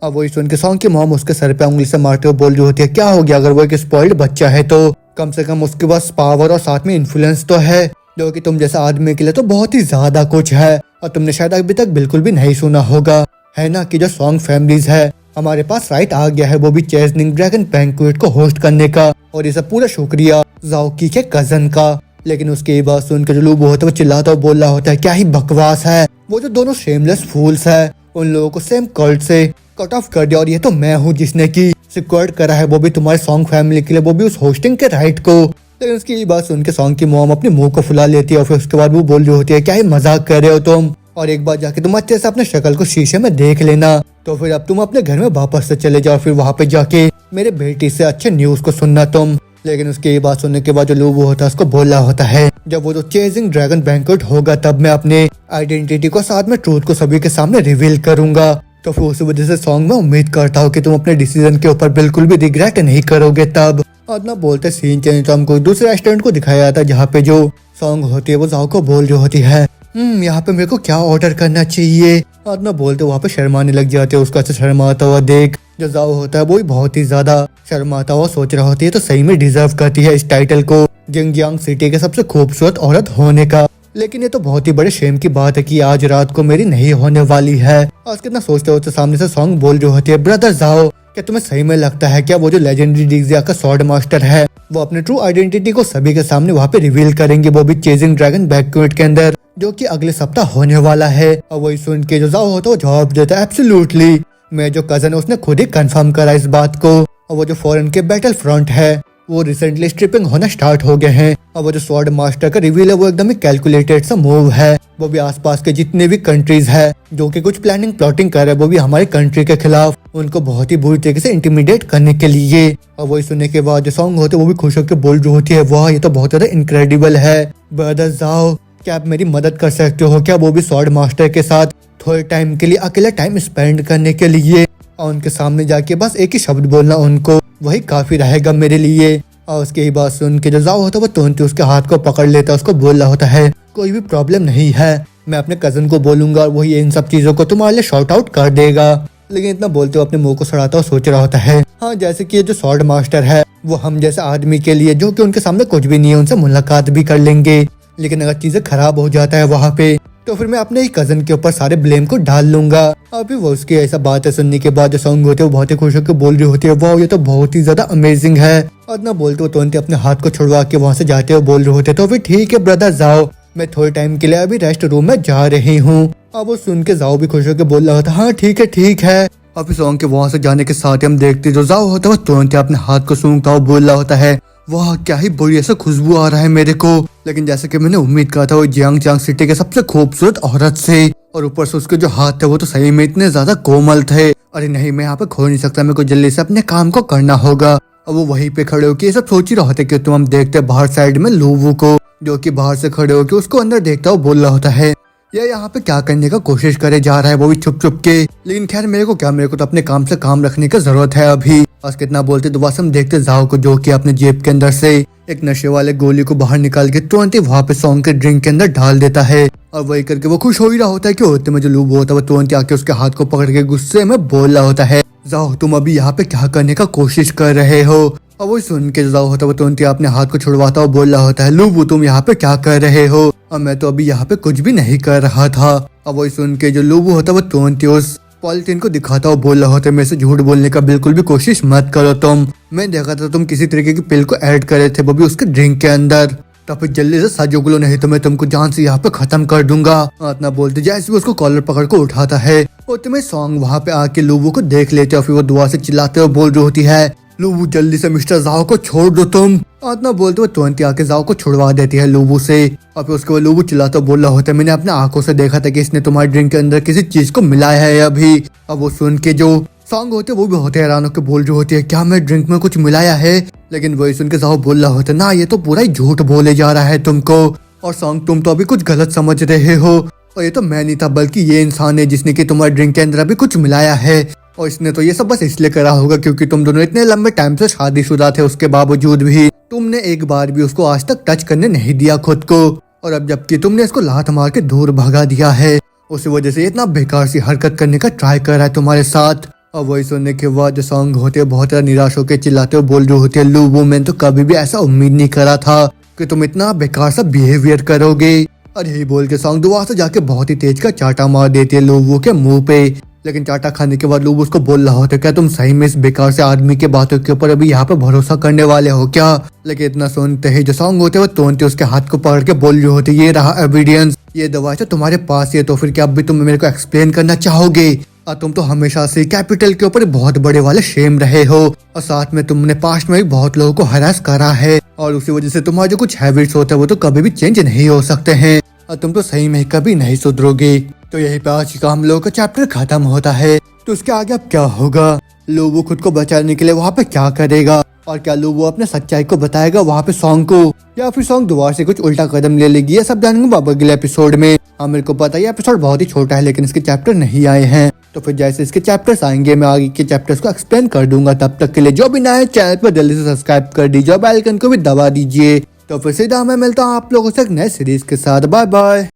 अब वही सुन के सॉन्ग की मॉम उसके सर पे उंगली से मारते हुए बोल रही होती है, क्या हो गया, अगर वो एक स्पॉइल्ड बच्चा है तो कम से कम उसके पास पावर और साथ में इन्फ्लुएंस तो है जो कि तुम जैसा आदमी के लिए तो बहुत ही ज्यादा कुछ है। और तुमने शायद अभी तक बिल्कुल भी नहीं सुना होगा है ना कि जो सॉन्ग फैमिलीज है हमारे पास राइट आ गया है वो भी चेजनिंग ड्रैगन बैंक्वेट को होस्ट करने का, और ये सब पूरा शुक्रिया जाओकी के कजन का। लेकिन उसके ये बात सुनकर जो लुबू होता है वो चिल्लाता और बोल रहा होता है, क्या ही बकवास है, वो जो दोनों शेमलेस फूल्स है उन लोगों को सेम कल्ट से कट ऑफ कर दिया और ये तो मैं हूँ जिसने की सिक्योर करा है वो भी तुम्हारे सॉन्ग फैमिली के लिए, वो भी उस होस्टिंग के राइट को। लेकिन उसकी ये बात सुन के सॉन्ग की मॉम अपने मुंह को फुला लेती है और फिर उसके बाद वो बोल रही होती है, क्या ही मजाक कर रहे हो तुम, और एक बार जाके तुम अच्छे से अपने शक्ल को शीशे में देख लेना, तो फिर अब तुम अपने घर में वापस से चले जाओ, फिर वहाँ पे जाके मेरे बेटी से अच्छे न्यूज को सुनना तुम। लेकिन उसकी ये बात सुनने के बाद जो लुबू होता है उसको बोला होता है, जब वो जो चेजिंग ड्रैगन बैंक्वेट होगा तब मैं अपने आइडेंटिटी को साथ में ट्रूथ को सभी के सामने रिवील करूंगा। तो फिर उसी वजह से सॉन्ग में उम्मीद करता हूँ कि तुम अपने डिसीजन के ऊपर बिल्कुल भी रिग्रेट नहीं करोगे तब। और ना बोलते सीन चेंज तो हमको दूसरे रेस्टोरेंट को दिखाया जाता है जहाँ पे जो सॉन्ग होती है वो जाओ को बोल रही होती है, यहाँ पे मेरे को क्या ऑर्डर करना चाहिए। और ना बोलते वहाँ पे शर्माने लग जाते हैं, उसका शर्माता हुआ देख जो जाओ होता है वो भी बहुत ही ज्यादा शर्माता हुआ सोच रहा होती है तो सही में डिजर्व करती है इस टाइटल को जिंगजियांग सिटी के सबसे खूबसूरत औरत होने का। लेकिन ये तो बहुत ही बड़े शेम की बात है कि आज रात को मेरी नहीं होने वाली है। और कितना सोचते होते सामने से सॉन्ग बोल रही होती है, ब्रदर जाओ क्या तुम्हें सही में लगता है क्या वो जो लेजेंडरी डिग्जिया का स्वॉर्ड मास्टर है वो अपने ट्रू आइडेंटिटी को सभी के सामने वहाँ पे रिवील करेंगे, वो भी चेजिंग ड्रैगन बैंक्वेट के अंदर जो कि अगले सप्ताह होने वाला है। और वही सुन के जो जाओ होता है वो जवाब देता है, एब्सोल्युटली। मेरा जो कजन है उसने खुद ही कंफर्म करा इस बात को। और वो जो फॉरेन के बैटल फ्रंट है वो रिसेंटली स्ट्रिपिंग होना स्टार्ट हो गए हैं। और वो जो स्वॉर्ड मास्टर का रिवील है वो एकदम ही कैलकुलेटेड सा मूव है, वो भी आसपास के जितने भी कंट्रीज है जो कि कुछ प्लानिंग प्लॉटिंग कर रहे हैं वो भी हमारे कंट्री के खिलाफ उनको बहुत ही बुरी तरीके से इंटिमिडेट करने के लिए। और वही सुनने के बाद जो सॉन्ग होते हैं वो भी खुश होकर बोल रही होती है, वाह ये तो बहुत ज्यादा इनक्रेडिबल है, ब्रदर जाओ क्या आप मेरी मदद कर सकते हो क्या, वो भी स्वॉर्ड मास्टर के साथ थोड़े टाइम के लिए अकेला टाइम स्पेंड करने के लिए। और उनके सामने जाके बस एक ही शब्द बोलना उनको वही काफी रहेगा मेरे लिए। और उसकी ही बात सुन के जो जाओ होता है वो तुरंत उसके हाथ को पकड़ लेता है, उसको बोल रहा होता है कोई भी प्रॉब्लम नहीं है, मैं अपने कजन को बोलूंगा और वही इन सब चीजों को तुम्हारे लिए शॉर्ट आउट कर देगा। लेकिन इतना बोलते हुए अपने मुंह को सड़ाता और सोच रहा होता है, हाँ जैसे कि ये जो स्वॉर्ड मास्टर है वो हम जैसे आदमी के लिए जो कि उनके सामने कुछ भी नहीं है उनसे मुलाकात भी कर लेंगे, लेकिन अगर चीजें खराब हो जाता है वहाँ पे तो फिर मैं अपने ही कजन के ऊपर सारे ब्लेम को डाल लूंगा। अभी वो उसकी ऐसा बातें सुनने के बाद जो सॉन्ग होते हैं वो बहुत ही खुश होकर बोल रही होती है, वाह ये तो बहुत ही ज्यादा अमेजिंग है। और ना बोलते हुए तुरंत अपने हाथ को छुड़वा के वहाँ से जाते हुए बोल रहे होते तो फिर ठीक है ब्रदर जाओ, मैं थोड़े टाइम के लिए अभी रेस्ट रूम में जा रही हूँ। अब वो सुन के जाओ भी खुश होकर बोल रहा होता हाँ ठीक है ठीक है। अभी सॉन्ग के वहाँ से जाने के साथ हम देखते जो जाओ होता है वो तुरंत अपने हाथ को सूंघता हुआ बोल रहा होता है, वाह क्या ही बड़ी ऐसा खुशबू आ रहा है मेरे को। लेकिन जैसे कि मैंने उम्मीद करा था वो जियांगजियांग सिटी के सबसे खूबसूरत औरत से, और ऊपर से उसके जो हाथ थे वो तो सही में इतने ज्यादा कोमल थे। अरे नहीं मैं यहाँ पे खो नहीं सकता, मेरे को जल्दी से अपने काम को करना होगा। और वो वहीं पे खड़े होकर ये सब सोच ही रहे होते कि हम देखते बाहर साइड में लुबू को जो कि बाहर से खड़े होकर उसको अंदर देखता हुआ बोल रहा होता है, ये यहाँ पे क्या करने का कोशिश करे जा रहा है, वो भी छुप छुप के। लेकिन खैर मेरे को क्या, मेरे को तो अपने काम से काम रखने की जरूरत है अभी। बस कितना बोलते दोबारा से हम देखते जाओ को, जो कि अपने जेब के अंदर से एक नशे वाले गोली को बाहर निकाल के तुरंत ही वहाँ पे सॉन्ग के ड्रिंक के अंदर डाल देता है। और वही करके वो खुश हो ही रहा होता है कि होते में जो लूबू होता है वो तुरंत आके उसके हाथ को पकड़ के गुस्से में बोल रहा होता है, जाओ तुम अभी यहाँ पे क्या करने का कोशिश कर रहे हो। और वो सुन के जाओ होता है वो तुरंत ही अपने हाथ को छुड़वाता और बोल रहा होता है, लूबू तुम यहाँ पे क्या कर रहे हो। और मैं तो अभी यहाँ पे कुछ भी नहीं कर रहा था। और वही सुन के जो लूबू होता है वो तुरंत ही उस पॉलिथीन को दिखाता और बोल रहा होता है, मेरे से झूठ बोलने का बिल्कुल भी कोशिश मत करो तुम। मैं देखा था तुम किसी तरीके की पिल को ऐड करे थे, वो भी उसके ड्रिंक के अंदर। तो फिर जल्दी से सजो गुलो, नहीं तो मैं तुमको जान से यहाँ पे खत्म कर दूंगा। इतना बोलते जैसे भी उसको कॉलर पकड़ को उठाता है और तुम्हें सॉन्ग वहाँ पे आके लूबू को देख लेते और फिर वो दुआ से चिल्लाते हुए बोल रही होती है, लूबू जल्दी से मिस्टर जाओ को छोड़ दो तुम। इतना बोलते हुए तुरंत आके जाओ को छुड़वा देती है लूबू से। और फिर उसके बाद लूबू चिल्लाता बोल रहा होता है, मैंने अपने आंखों से देखा था कि इसने तुम्हारे ड्रिंक के अंदर किसी चीज को मिलाया है अभी। अब वो सुन के जो सॉन्ग होते वो भी होते हैरान होकर बोल रही होती है, क्या मैं ड्रिंक में कुछ मिलाया है। लेकिन वही सुन के जाओ बोल रहा होता है, ना ये तो पूरा ही झूठ बोले जा रहा है तुमको। और सॉन्ग तुम तो अभी कुछ गलत समझ रहे हो, और ये तो मैं नहीं था बल्कि ये इंसान है जिसने कि तुम्हारे ड्रिंक के अंदर अभी कुछ मिलाया है। और इसने तो ये सब बस इसलिए करा होगा क्योंकि तुम दोनों इतने लंबे टाइम से शादीशुदा थे, उसके बावजूद भी तुमने एक बार भी उसको आज तक टच करने नहीं दिया खुद को। और अब जबकि तुमने इसको लात मार के दूर भगा दिया है, उस वजह से इतना बेकार सी हरकत करने का ट्राई कर रहा है तुम्हारे साथ। और वही सुनने के बाद जो सॉन्ग होते बहुत ज्यादा निराश होकर चिल्लाते हुए बोल रहे होते हैं, लूबू मैंने तो कभी भी ऐसा उम्मीद नहीं करा था कि तुम इतना बेकार सा बिहेवियर करोगे। और यही बोल के सॉन्ग दुआ से जाके बहुत ही तेज का चाटा मार देती है लूबू के मुंह पे। लेकिन चाटा खाने के बाद लूबू उसको बोल रहा होता है, क्या तुम सही में इस बेकार से आदमी के बातों के ऊपर अभी यहाँ पे भरोसा करने वाले हो क्या। लेकिन इतना सुनते ही जो सॉन्ग होते वो तुरंत उसके हाथ को पकड़ के बोल रही होती, ये रहा एविडेंस, ये दवा तो तुम्हारे पास ही है, तो फिर क्या अब भी तुम मेरे को एक्सप्लेन करना चाहोगे। और तुम तो हमेशा से कैपिटल के ऊपर बहुत बड़े वाले शेम रहे हो, और साथ में तुमने पास्ट में भी बहुत लोगों को हरास करा है, और उसी वजह से तुम्हारे जो कुछ हैबिट्स होते हैं वो तो कभी भी चेंज नहीं हो सकते हैं, और तुम तो सही में कभी नहीं सुधरोगे। तो यही पे आज का हम लोगों का चैप्टर खत्म होता है। तो उसके आगे अब क्या होगा, लूबू खुद को बचाने के लिए वहाँ पे क्या करेगा, और क्या लूबू अपने सच्चाई को बताएगा वहाँ पे सॉन्ग को, या फिर सॉन्ग दोबारा से कुछ उल्टा कदम ले लेगी, ये सब जानेंगे बाबा अगले एपिसोड में। हाँ मेरे को पता है एपिसोड बहुत ही छोटा है लेकिन इसके चैप्टर नहीं आए हैं, तो फिर जैसे इसके चैप्टर्स आएंगे मैं आगे के चैप्टर्स को एक्सप्लेन कर दूंगा। तब तक के लिए जो भी नया है चैनल पर जल्दी से सब्सक्राइब कर दीजिए, बेल आइकन को भी दबा दीजिए। तो फिर सीधा मैं मिलता हूँ आप लोगों से एक नए सीरीज के साथ। Bye bye.